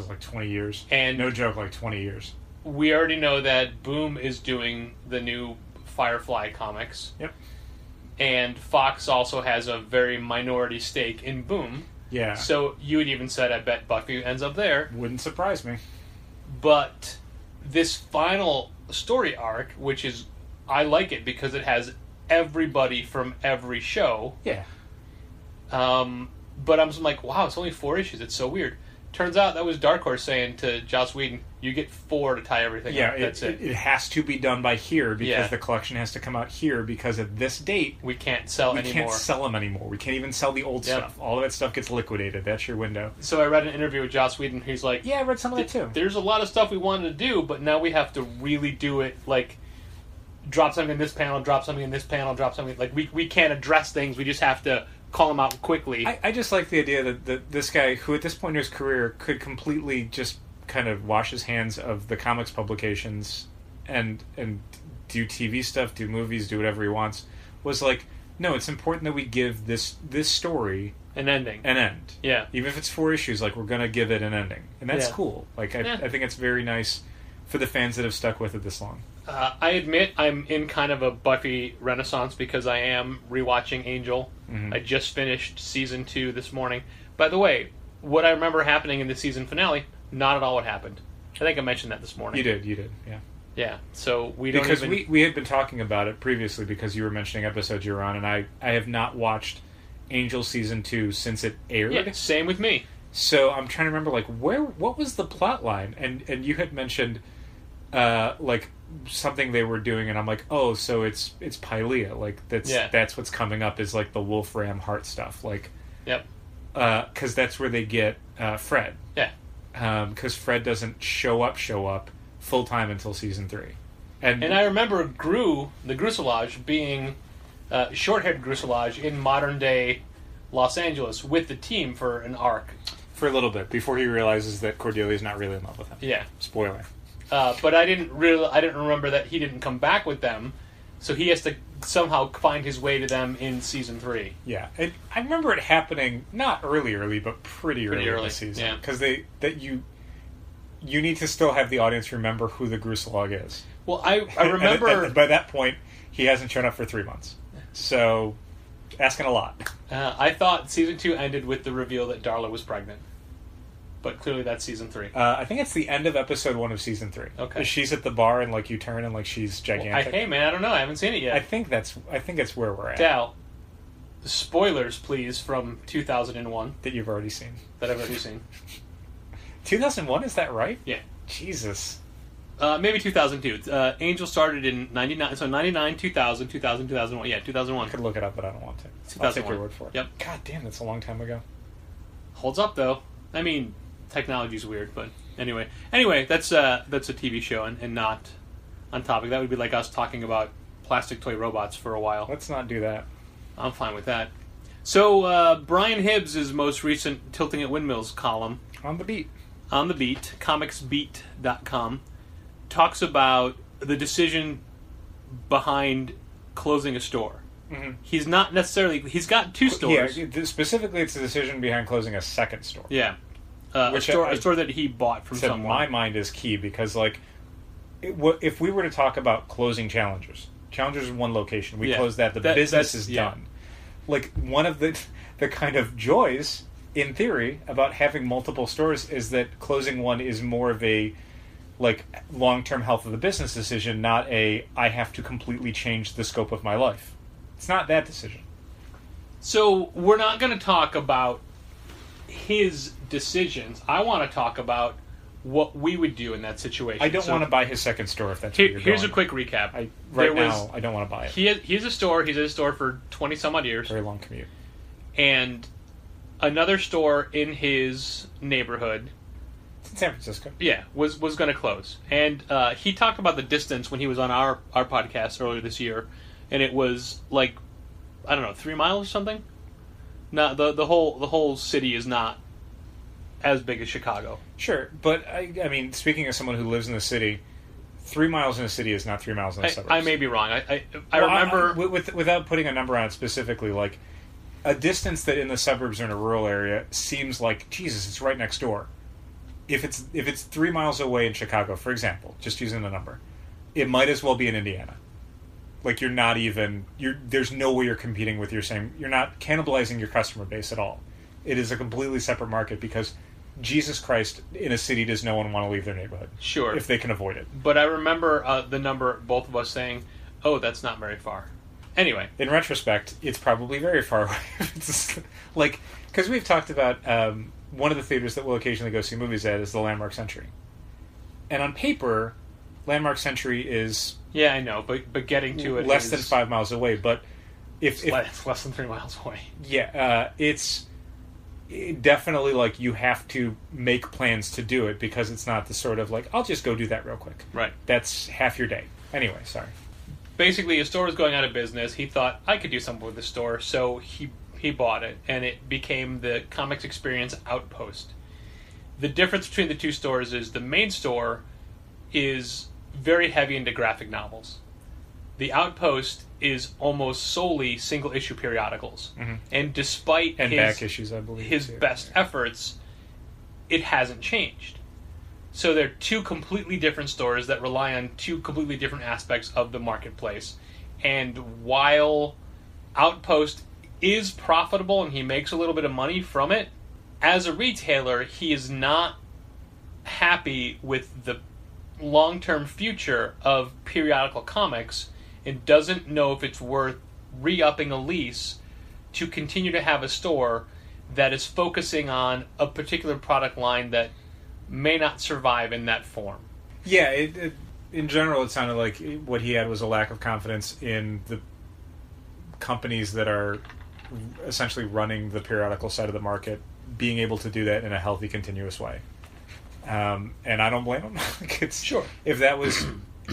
like 20 years. And no joke, like 20 years. We already know that Boom is doing the new Firefly comics. Yep. And Fox also has a very minority stake in Boom. Yeah. So you had even said, I bet Buffy ends up there. Wouldn't surprise me. But this final story arc, which is, I like it because it has everybody from every show. Yeah. But I'm just like, wow, it's only 4 issues. It's so weird. Turns out that was Dark Horse saying to Joss Whedon, you get 4 to tie everything up. That's it. It has to be done by here because the collection has to come out here because at this date... We can't sell anymore. We can't sell them anymore. We can't even sell the old stuff. All of that stuff gets liquidated. That's your window. So I read an interview with Joss Whedon. He's like... Yeah, I read some of that too. There's a lot of stuff we wanted to do, but now we have to really do it, like... Drop something in this panel, drop something in this panel, drop something... Like, we can't address things. We just have to... call him out quickly. I just like the idea that this guy, who at this point in his career could completely just kind of wash his hands of the comics publications and do TV stuff, do movies, do whatever he wants, was like, no, it's important that we give this story an ending. An end. Yeah. Even if it's 4 issues, like, we're going to give it an ending. And that's cool. Like, I think it's very nice for the fans that have stuck with it this long. I admit I'm in kind of a Buffy renaissance because I am rewatching Angel. Mm-hmm. I just finished season 2 this morning. By the way, what I remember happening in the season finale, not at all what happened. I think I mentioned that this morning. You did, yeah. Yeah, so we don't because we had been talking about it previously because you were mentioning episodes you were on, and I have not watched Angel season 2 since it aired. Yeah, same with me. So I'm trying to remember, like, what was the plot line? And you had mentioned like something they were doing, and I'm like, oh, so it's Pylea, like that's what's coming up is like the Wolfram heart stuff, like, yep, because that's where they get Fred, because Fred doesn't show up full time until season 3, and I remember the Gruselage being short-haired Gruselage in modern day Los Angeles with the team for an arc. For a little bit, before he realizes that Cordelia's not really in love with him. Yeah. Spoiler. But I didn't remember that he didn't come back with them, so he has to somehow find his way to them in season 3. Yeah. I remember it happening, not early, but pretty early in the season. Because you need to still have the audience remember who the Gruselog is. Well, I remember... by that point, he hasn't shown up for 3 months. So, asking a lot. I thought season 2 ended with the reveal that Darla was pregnant. But clearly that's season 3. I think it's the end of episode 1 of season 3. Okay. She's at the bar and like you turn and like she's gigantic. Well, hey man, I don't know. I haven't seen it yet. I think it's where we're at. Dal, spoilers please from 2001 that you've already seen. That I've already seen. 2001, is that right? Yeah. Jesus. Maybe 2002. Angel started in 99, so 99, 2000, 2001. Yeah, 2001. I could look it up, but I don't want to. 2001. I'll take your word for it. Yep. God damn, that's a long time ago. Holds up though. I mean, technology's weird, but anyway, that's a TV show and not on topic. That would be like us talking about plastic toy robots for a while. Let's not do that. I'm fine with that. So Brian Hibbs' most recent Tilting at Windmills column on the beat, comicsbeat.com, talks about the decision behind closing a store. Mm-hmm. He's not necessarily... He's got 2 stores. Yeah, specifically it's the decision behind closing a second store. Yeah. A store that he bought from someone. My mind is key because, like, if we were to talk about closing Challengers is one location. We close that. The business is done. Like, one of the kind of joys, in theory, about having multiple stores is that closing one is more of a, like, long-term health of the business decision, not I have to completely change the scope of my life. It's not that decision. So we're not going to talk about his decisions. I want to talk about what we would do in that situation. I don't want to buy his second store if that's where you're Here's going. a quick recap. I don't want to buy it. He has a store. He's at a store for 20-some-odd years. Very long commute. And another store in his neighborhood... It's in San Francisco. Yeah, was going to close. And he talked about the distance when he was on our podcast earlier this year. And it was like, I don't know, 3 miles or something? No, the whole city is not as big as Chicago. Sure, but I mean, speaking as someone who lives in the city, 3 miles in a city is not 3 miles in the suburbs. I may be wrong. I remember... without putting a number on it specifically, like, a distance that in the suburbs or in a rural area seems like, Jesus, it's right next door. If it's 3 miles away in Chicago, for example, just using the number, it might as well be in Indiana. Like, there's no way you're competing with you're not cannibalizing your customer base at all. It is a completely separate market because, Jesus Christ, in a city does no one want to leave their neighborhood. Sure. If they can avoid it. But I remember the number, both of us saying, oh, that's not very far. Anyway. In retrospect, it's probably very far away. Like, because we've talked about one of the theaters that we'll occasionally go see movies at is the Landmark Century. And on paper, Landmark Century is... Yeah, I know, but getting to it less than 5 miles away. But it's less than 3 miles away. Yeah, it's definitely like you have to make plans to do it because it's not the sort of like, I'll just go do that real quick. Right. That's half your day. Anyway, sorry. Basically, his store was going out of business. He thought, I could do something with the store, so he bought it, and it became the Comics Experience Outpost. The difference between the 2 stores is the main store is very heavy into graphic novels. The Outpost is almost solely single-issue periodicals. Mm-hmm. And despite back issues, I believe, his best efforts, it hasn't changed. So they're 2 completely different stores that rely on 2 completely different aspects of the marketplace. And while Outpost is profitable and he makes a little bit of money from it, as a retailer, he is not happy with the long-term future of periodical comics and doesn't know if it's worth re-upping a lease to continue to have a store that is focusing on a particular product line that may not survive in that form. Yeah, in general, it sounded like what he had was a lack of confidence in the companies that are essentially running the periodical side of the market being able to do that in a healthy, continuous way. And I don't blame him. Sure. If that was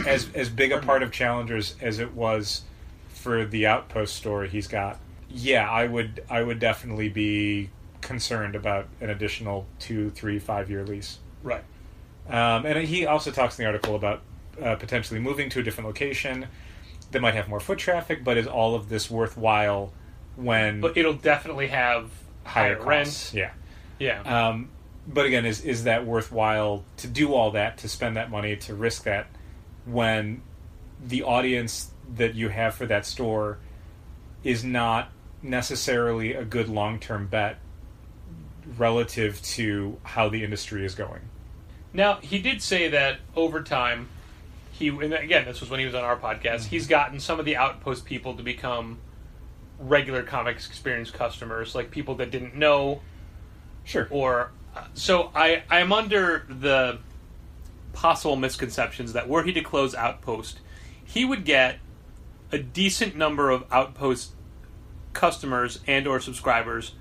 as big a part of Challengers as it was for the Outpost store he's got, yeah, I would definitely be concerned about an additional 2, 3, 5 year lease. Right. And he also talks in the article about potentially moving to a different location that might have more foot traffic, but is all of this worthwhile when... But it'll definitely have higher rent. Yeah. Yeah. But again, is that worthwhile to do all that, to spend that money, to risk that, when the audience that you have for that store is not necessarily a good long-term bet relative to how the industry is going? Now, he did say that over time, and again, this was when he was on our podcast, he's gotten some of the Outpost people to become regular Comics Experience customers, like people that didn't know. Sure. Or, so I'm under the possible misconceptions that were he to close Outpost, he would get a decent number of Outpost customers and or subscribers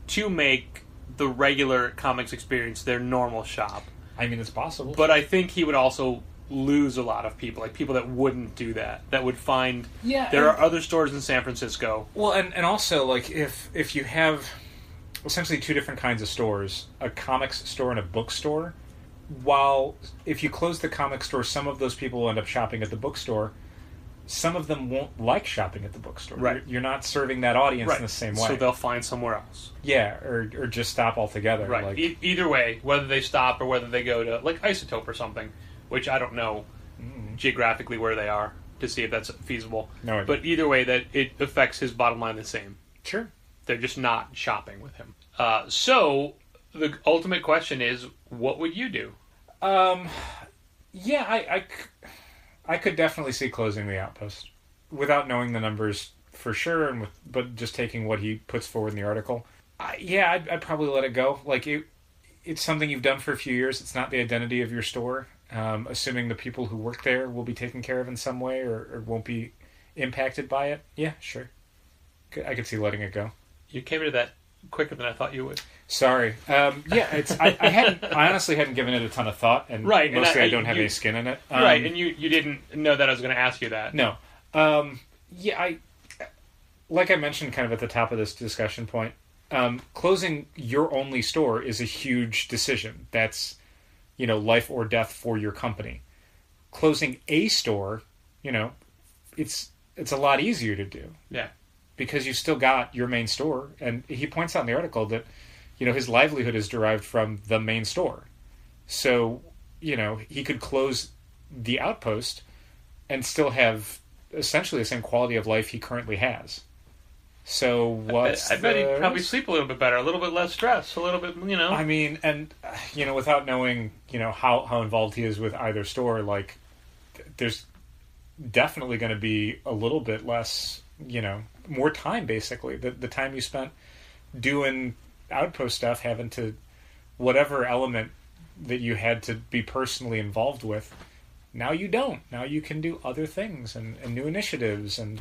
to make the regular Comics Experience their normal shop. I mean, it's possible. But I think he would also lose a lot of people, like people that wouldn't do that, that would find there are other stores in San Francisco. Well, and also, like, if you have essentially two different kinds of stores, a comics store and a bookstore, while if you close the comic store, some of those people will end up shopping at the bookstore, some of them won't like shopping at the bookstore. Right. You're not serving that audience in the same way. So they'll find somewhere else. Yeah, or just stop altogether. Right. Like, either way, whether they stop or whether they go to, like, Isotope or something, which I don't know geographically where they are to see if that's feasible. No idea. But either way, that it affects his bottom line the same. Sure. They're just not shopping with him. So the ultimate question is, what would you do? Yeah, I could definitely see closing the Outpost without knowing the numbers for sure, but just taking what he puts forward in the article. I'd probably let it go. Like, it's something you've done for a few years. It's not the identity of your store. Assuming the people who work there will be taken care of in some way or won't be impacted by it. Yeah, sure. I could see letting it go. You came into that quicker than I thought you would. Sorry. I honestly hadn't given it a ton of thought, and right, mostly I don't have any skin in it. Right, and you didn't know that I was going to ask you that. No. Like I mentioned kind of at the top of this discussion point, closing your only store is a huge decision. That's, life or death for your company. Closing a store, it's a lot easier to do. Yeah. Because you still got your main store. And he points out in the article that, his livelihood is derived from the main store. So, he could close the Outpost and still have essentially the same quality of life he currently has. So I bet he'd probably sleep a little bit better, a little bit less stress, a little bit, I mean, and, without knowing, how involved he is with either store, like, there's definitely going to be a little bit less, more time, basically. The time you spent doing Outpost stuff, having to, whatever element that you had to be personally involved with, now you don't. Now you can do other things and new initiatives and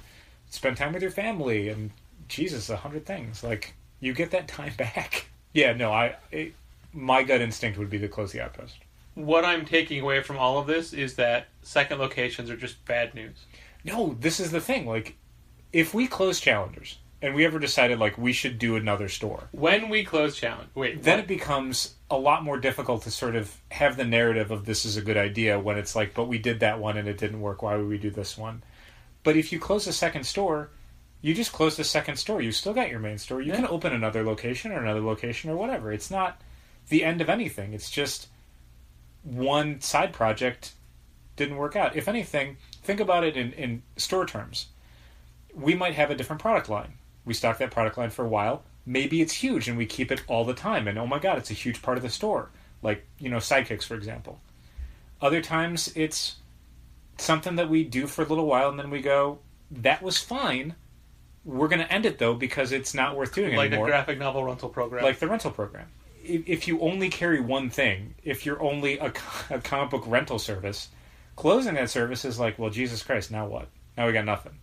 spend time with your family and, Jesus, 100 things. Like, you get that time back. Yeah, no, my gut instinct would be to close the Outpost. What I'm taking away from all of this is that second locations are just bad news. No, this is the thing. Like, if we close Challengers and we ever decided, like, we should do another store. When we close Challenge... Then it becomes a lot more difficult to sort of have the narrative of this is a good idea when it's like, but we did that one and it didn't work. Why would we do this one? But if you close a second store, you just close the second store. You still got your main store. You can open another location or whatever. It's not the end of anything. It's just one side project didn't work out. If anything, think about it in store terms. We might have a different product line. We stock that product line for a while. Maybe it's huge and we keep it all the time. And oh my God, it's a huge part of the store. Like, Sidekicks, for example. Other times it's something that we do for a little while and then we go, that was fine. We're going to end it, though, because it's not worth doing anymore. Like the graphic novel rental program. Like the rental program. If you only carry one thing, if you're only a comic book rental service, Closing that service is like, well, Jesus Christ, now what? Now we got nothing.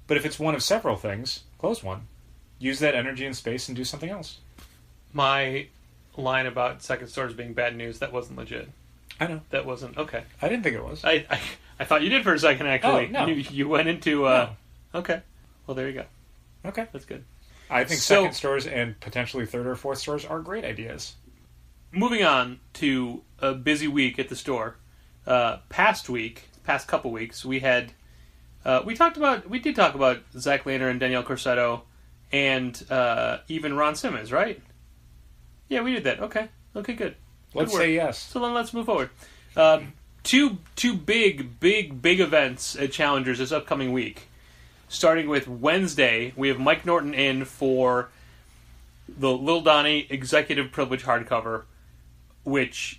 But if it's one of several things, close one. Use that energy and space and do something else. My line about second stores being bad news, that wasn't legit. I know. That wasn't... Okay. I didn't think it was. I thought you did for a second, actually. Oh, no. You went into... No. Okay. Well, there you go. Okay. That's good. I think second stores and potentially third or fourth stores are great ideas. Moving on to a busy week at the store. Past couple weeks, we had... we did talk about Zach Lehner and Danielle Corsetto and even Ron Simmons, right? Yeah, we did that. Okay, good. Let's say yes. So then let's move forward. Two big events at Challengers this upcoming week. Starting with Wednesday, we have Mike Norton in for the Lil Donnie Executive Privilege hardcover, which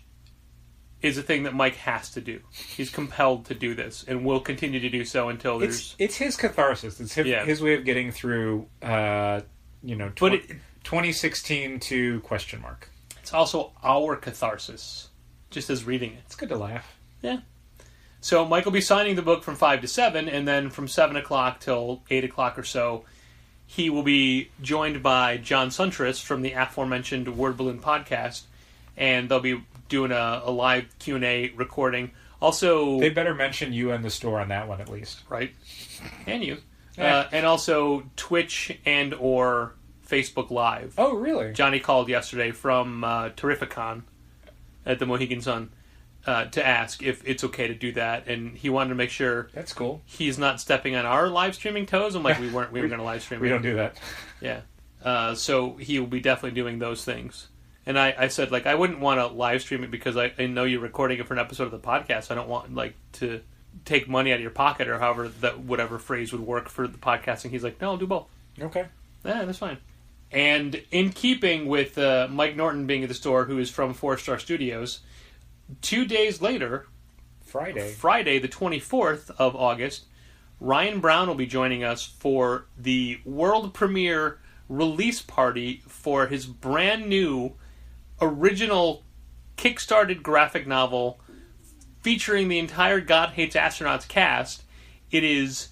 is a thing that Mike has to do. He's compelled to do this, and will continue to do so until there's... It's his catharsis. It's his way of getting through, 2016 to question mark. It's also our catharsis, just as reading it. It's good to laugh. Yeah. So Mike will be signing the book from 5 to 7, and then from 7 o'clock till 8 o'clock or so, he will be joined by John Suntress from the aforementioned Word Balloon podcast, and they'll be doing a live Q&A recording. Also... They better mention you and the store on that one, at least. Right. And you. Yeah. And also Twitch and or Facebook Live. Oh, really? Johnny called yesterday from Terrificon at the Mohegan Sun to ask if it's okay to do that, and he wanted to make sure that's cool. He's not stepping on our live streaming toes. I'm like, we were going to live stream. We don't do that. Yeah. So he will be definitely doing those things. And I said, like, I wouldn't want to live stream it because I know you're recording it for an episode of the podcast. I don't want, like, to take money out of your pocket or however that whatever phrase would work for the podcasting. He's like, no, I'll do both. Okay. Yeah, that's fine. And in keeping with Mike Norton being at the store, who is from 4 Star Studios, 2 days later, Friday the 24th of August, Ryan Browne will be joining us for the world premiere release party for his brand new original kickstarted graphic novel featuring the entire God Hates Astronauts cast. It is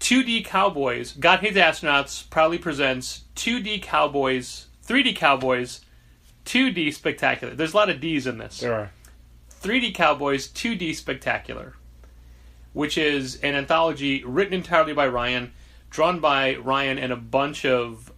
2D Cowboys. God Hates Astronauts proudly presents 2D Cowboys, 3D Cowboys, 2D Spectacular. There's a lot of D's in this. There are. 3D Cowboys, 2D Spectacular, which is an anthology written entirely by Ryan, drawn by Ryan and a bunch of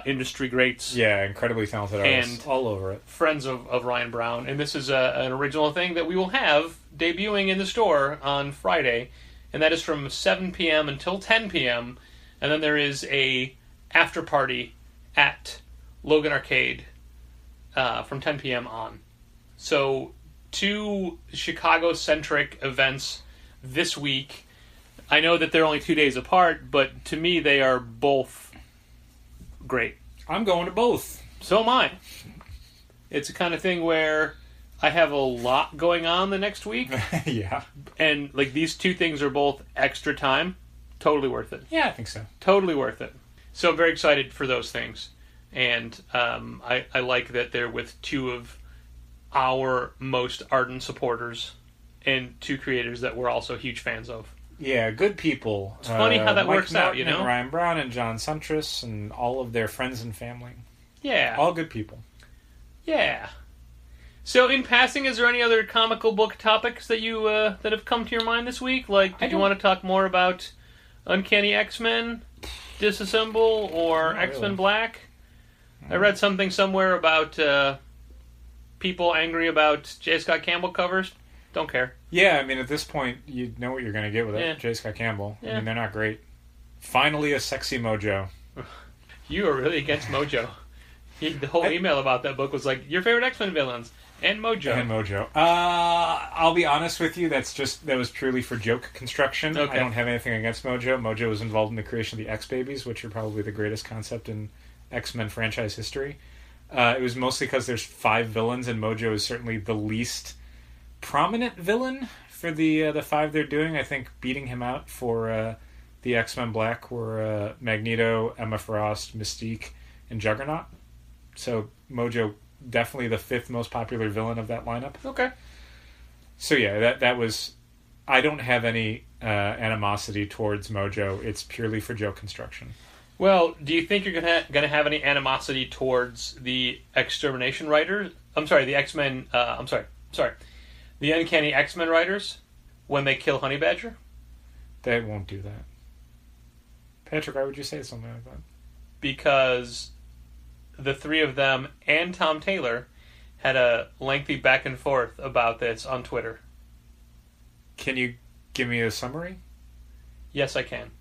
industry greats. Yeah, incredibly talented artists all over it. Friends of Ryan Browne. And this is an original thing that we will have debuting in the store on Friday, and that is from 7 p.m. until 10 p.m. And then there is a after party at Logan Arcade from 10 p.m. on. So 2 Chicago-centric events this week. I know that they're only 2 days apart, but to me they are both great. I'm going to both. So am I. It's the kind of thing where I have a lot going on the next week. Yeah. And like these 2 things are both extra time. Totally worth it. Yeah, I think so. Totally worth it. So I'm very excited for those things. And I like that they're with 2 of our most ardent supporters and 2 creators that we're also huge fans of. Yeah, good people. It's funny how that Mike works Norton out, you know? And Ryan Browne and John Suntress and all of their friends and family. Yeah. All good people. Yeah. So, in passing, is there any other comical book topics that you that have come to your mind this week? Like, did you want to talk more about Uncanny X-Men, Disassemble, or X-Men really. Black? I read something somewhere about people angry about J. Scott Campbell covers. Don't care. Yeah, I mean, at this point, you know what you're going to get with it. Yeah. J. Scott Campbell. Yeah. I mean, they're not great. Finally, a sexy Mojo. You are really against Mojo. The whole email about that book was like, your favorite X-Men villains, and Mojo. And Mojo. I'll be honest with you, that was purely for joke construction. Okay. I don't have anything against Mojo. Mojo was involved in the creation of the X-Babies, which are probably the greatest concept in X-Men franchise history. It was mostly because there's 5 villains, and Mojo is certainly the least prominent villain for the 5 they're doing. I think beating him out for the X-Men Black were Magneto, Emma Frost, Mystique, and Juggernaut. So Mojo, definitely the 5th most popular villain of that lineup. Okay. So yeah, that was I don't have any animosity towards Mojo. It's purely for joke construction. Well, do you think you're gonna have any animosity towards the Extermination writers? I'm sorry, the X-Men. The Uncanny X-Men writers when they kill Honey Badger? They won't do that. Patrick, why would you say something like that? Because the three of them and Tom Taylor had a lengthy back and forth about this on Twitter. Can you give me a summary? Yes, I can.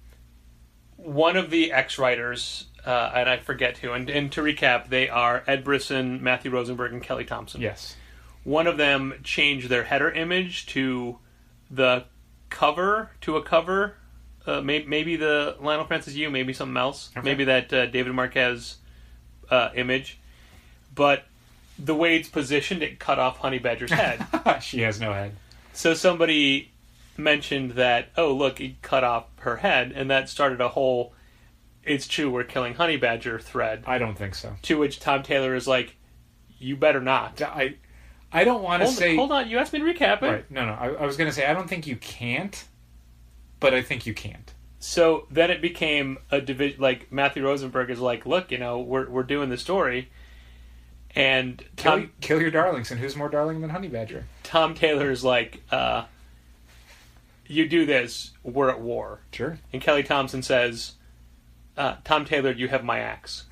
One of the X-writers, and I forget who, and to recap, they are Ed Brisson, Matthew Rosenberg, and Kelly Thompson. Yes. One of them changed their header image to a cover, maybe the Lionel Francis U, maybe something else, okay. Maybe that David Marquez image, but the way it's positioned, it cut off Honey Badger's head. She has no head. So somebody mentioned that, oh, look, he cut off her head, and that started a whole, it's true, we're killing Honey Badger thread. I don't think so. To which Tom Taylor is like, you better not. I don't want to say... Hold on, you asked me to recap it. Right. No, I was going to say, I don't think you can't, but I think you can't. So then it became a division, like, Matthew Rosenberg is like, look, we're doing the story, and... Kill your darlings, and who's more darling than Honey Badger? Tom Taylor is like, you do this, we're at war. Sure. And Kelly Thompson says, Tom Taylor, you have my axe.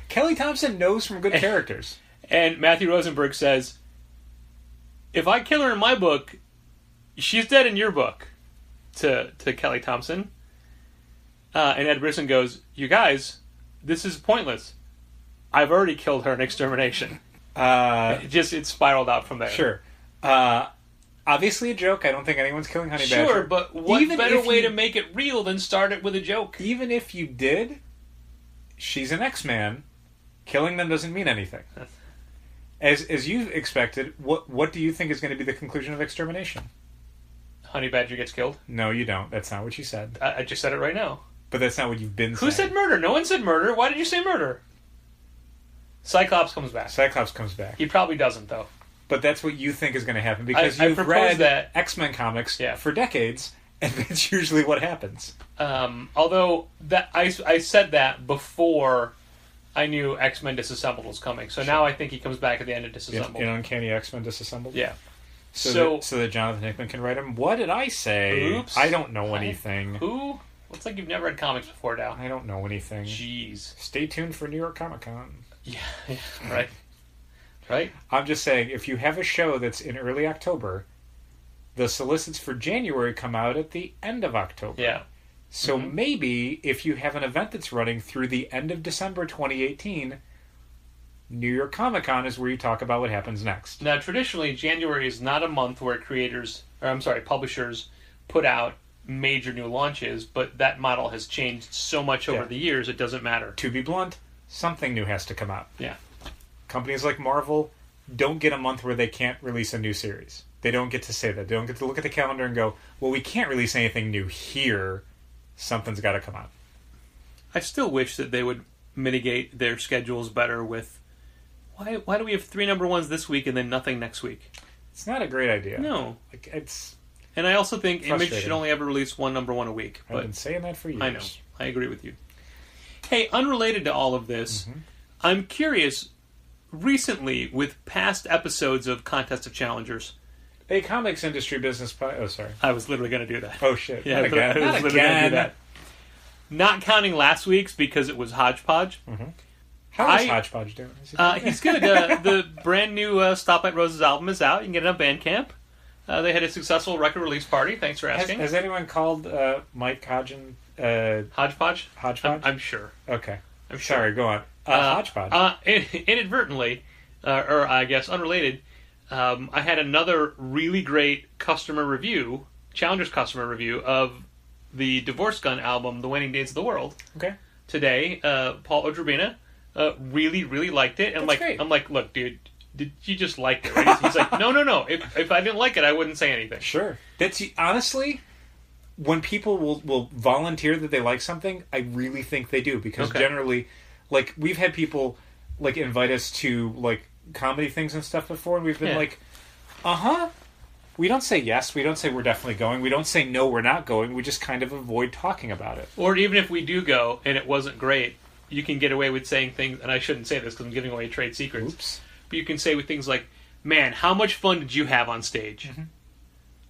Kelly Thompson knows from good characters. And Matthew Rosenberg says, if I kill her in my book, she's dead in your book, to Kelly Thompson. And Ed Brisson goes, you guys, this is pointless. I've already killed her in Extermination. It spiraled out from there. Sure. Obviously a joke. I don't think anyone's killing Honey Badger. Sure, but what better way to make it real than start it with a joke? Even if you did, she's an X-Man. Killing them doesn't mean anything. As you expected, what do you think is going to be the conclusion of Extermination? Honey Badger gets killed? No, you don't. That's not what you said. I just said it right now. But that's not what you've been saying. Who said murder? No one said murder. Why did you say murder? Cyclops comes back. Cyclops comes back. He probably doesn't, though. But that's what you think is going to happen because you've read that. X-Men comics for decades, and that's usually what happens. Although I said that before I knew X-Men Disassembled was coming, so now I think he comes back at the end of Disassembled. In Uncanny X-Men Disassembled? Yeah. So that Jonathan Hickman can write him. What did I say? Oops. I don't know anything. Who? Looks like you've never read comics before, Dow. I don't know anything. Jeez. Stay tuned for New York Comic Con. Yeah, right. Right? I'm just saying, if you have a show that's in early October, the solicits for January come out at the end of October. Yeah. So maybe if you have an event that's running through the end of December 2018, New York Comic Con is where you talk about what happens next. Now, traditionally, January is not a month where publishers put out major new launches, but that model has changed so much over the years, it doesn't matter. To be blunt, something new has to come out. Yeah. Companies like Marvel don't get a month where they can't release a new series. They don't get to say that. They don't get to look at the calendar and go, well, we can't release anything new here. Something's got to come out. I still wish that they would mitigate their schedules better with, why do we have 3 number ones this week and then nothing next week? It's not a great idea. No. It's and I also think Image should only ever release 1 number one a week. I've been saying that for years. I know. I agree with you. Hey, unrelated to all of this, I'm curious, recently, with past episodes of Contest of Challengers... A comics industry business... Oh, sorry. I was literally going to do that. Oh, shit. Yeah, Not again. I was literally going to do that. Not counting last week's because it was Hodgepodge. How is Hodgepodge doing? He's good. The brand new Stoplight Roses album is out. You can get it on Bandcamp. They had a successful record release party. Thanks for asking. Has anyone called Mike Hodgin... Hodgepodge? Hodgepodge? I'm sure. Okay. I'm sure. Sorry, go on. Hodgepodge. Inadvertently, or I guess unrelated, I had another really great Challengers customer review of the Divorce Gun album, The Waning Days of the World. Okay. Today, Paul Odrobina really, really liked it. And I'm like, look, dude, did you just like it? Right? He's like, no. If I didn't like it, I wouldn't say anything. Sure. That's honestly, when people will volunteer that they like something, I really think they do because generally, like we've had people invite us to comedy things and stuff before, and we've been We don't say yes. We don't say we're definitely going. We don't say no, we're not going. We just kind of avoid talking about it. Or even if we do go and it wasn't great, you can get away with saying things, and I shouldn't say this because I'm giving away trade secrets. Oops. But you can say with things like, man, how much fun did you have on stage? Mm-hmm.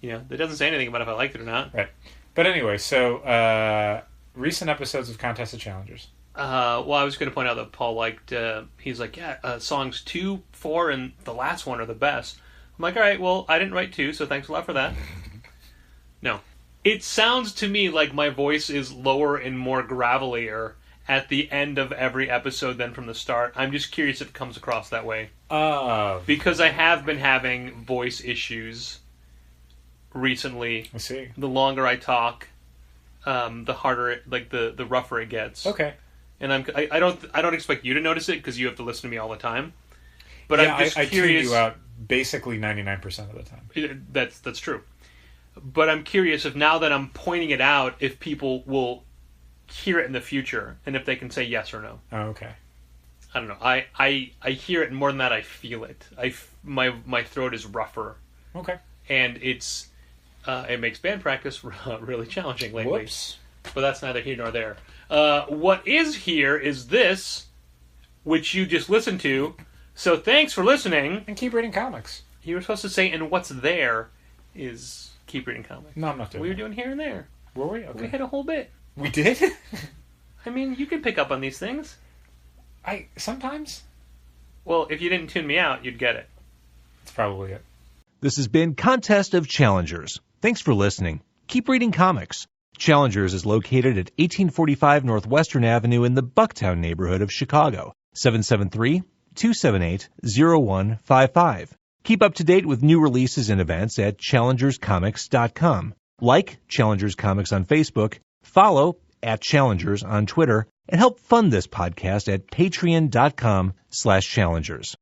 You know, that doesn't say anything about if I liked it or not. Right. But anyway, so recent episodes of Contest of Challengers. Well, I was going to point out that Paul liked, he's like, yeah, songs 2, 4, and the last one are the best. I'm like, all right, well, I didn't write 2, so thanks a lot for that. No. It sounds to me like my voice is lower and more gravelier at the end of every episode than from the start. I'm just curious if it comes across that way. Because I have been having voice issues recently. I see. The longer I talk, the harder it, like the rougher it gets. Okay. And I don't expect you to notice it because you have to listen to me all the time. But yeah, I'm just I curious. tune you out basically 99% of the time. That's true. But I'm curious if now that I'm pointing it out, if people will hear it in the future and if they can say yes or no. Oh, okay. I don't know. I hear it, and more than that, I feel it. My throat is rougher. Okay. And it's it makes band practice really challenging lately. Whoops. But that's neither here nor there. What is here is this, which you just listened to. So thanks for listening. And keep reading comics. You were supposed to say, and what's there is keep reading comics. No, I'm not doing We were doing here and there. Were we? Okay. We hit a whole bit. We did? I mean, you can pick up on these things. Sometimes. Well, if you didn't tune me out, you'd get it. That's probably it. This has been Contest of Challengers. Thanks for listening. Keep reading comics. Challengers is located at 1845 Northwestern Avenue in the Bucktown neighborhood of Chicago. 773-278-0155. Keep up to date with new releases and events at challengerscomics.com. Like Challengers Comics on Facebook, follow @Challengers on Twitter, and help fund this podcast at patreon.com/challengers.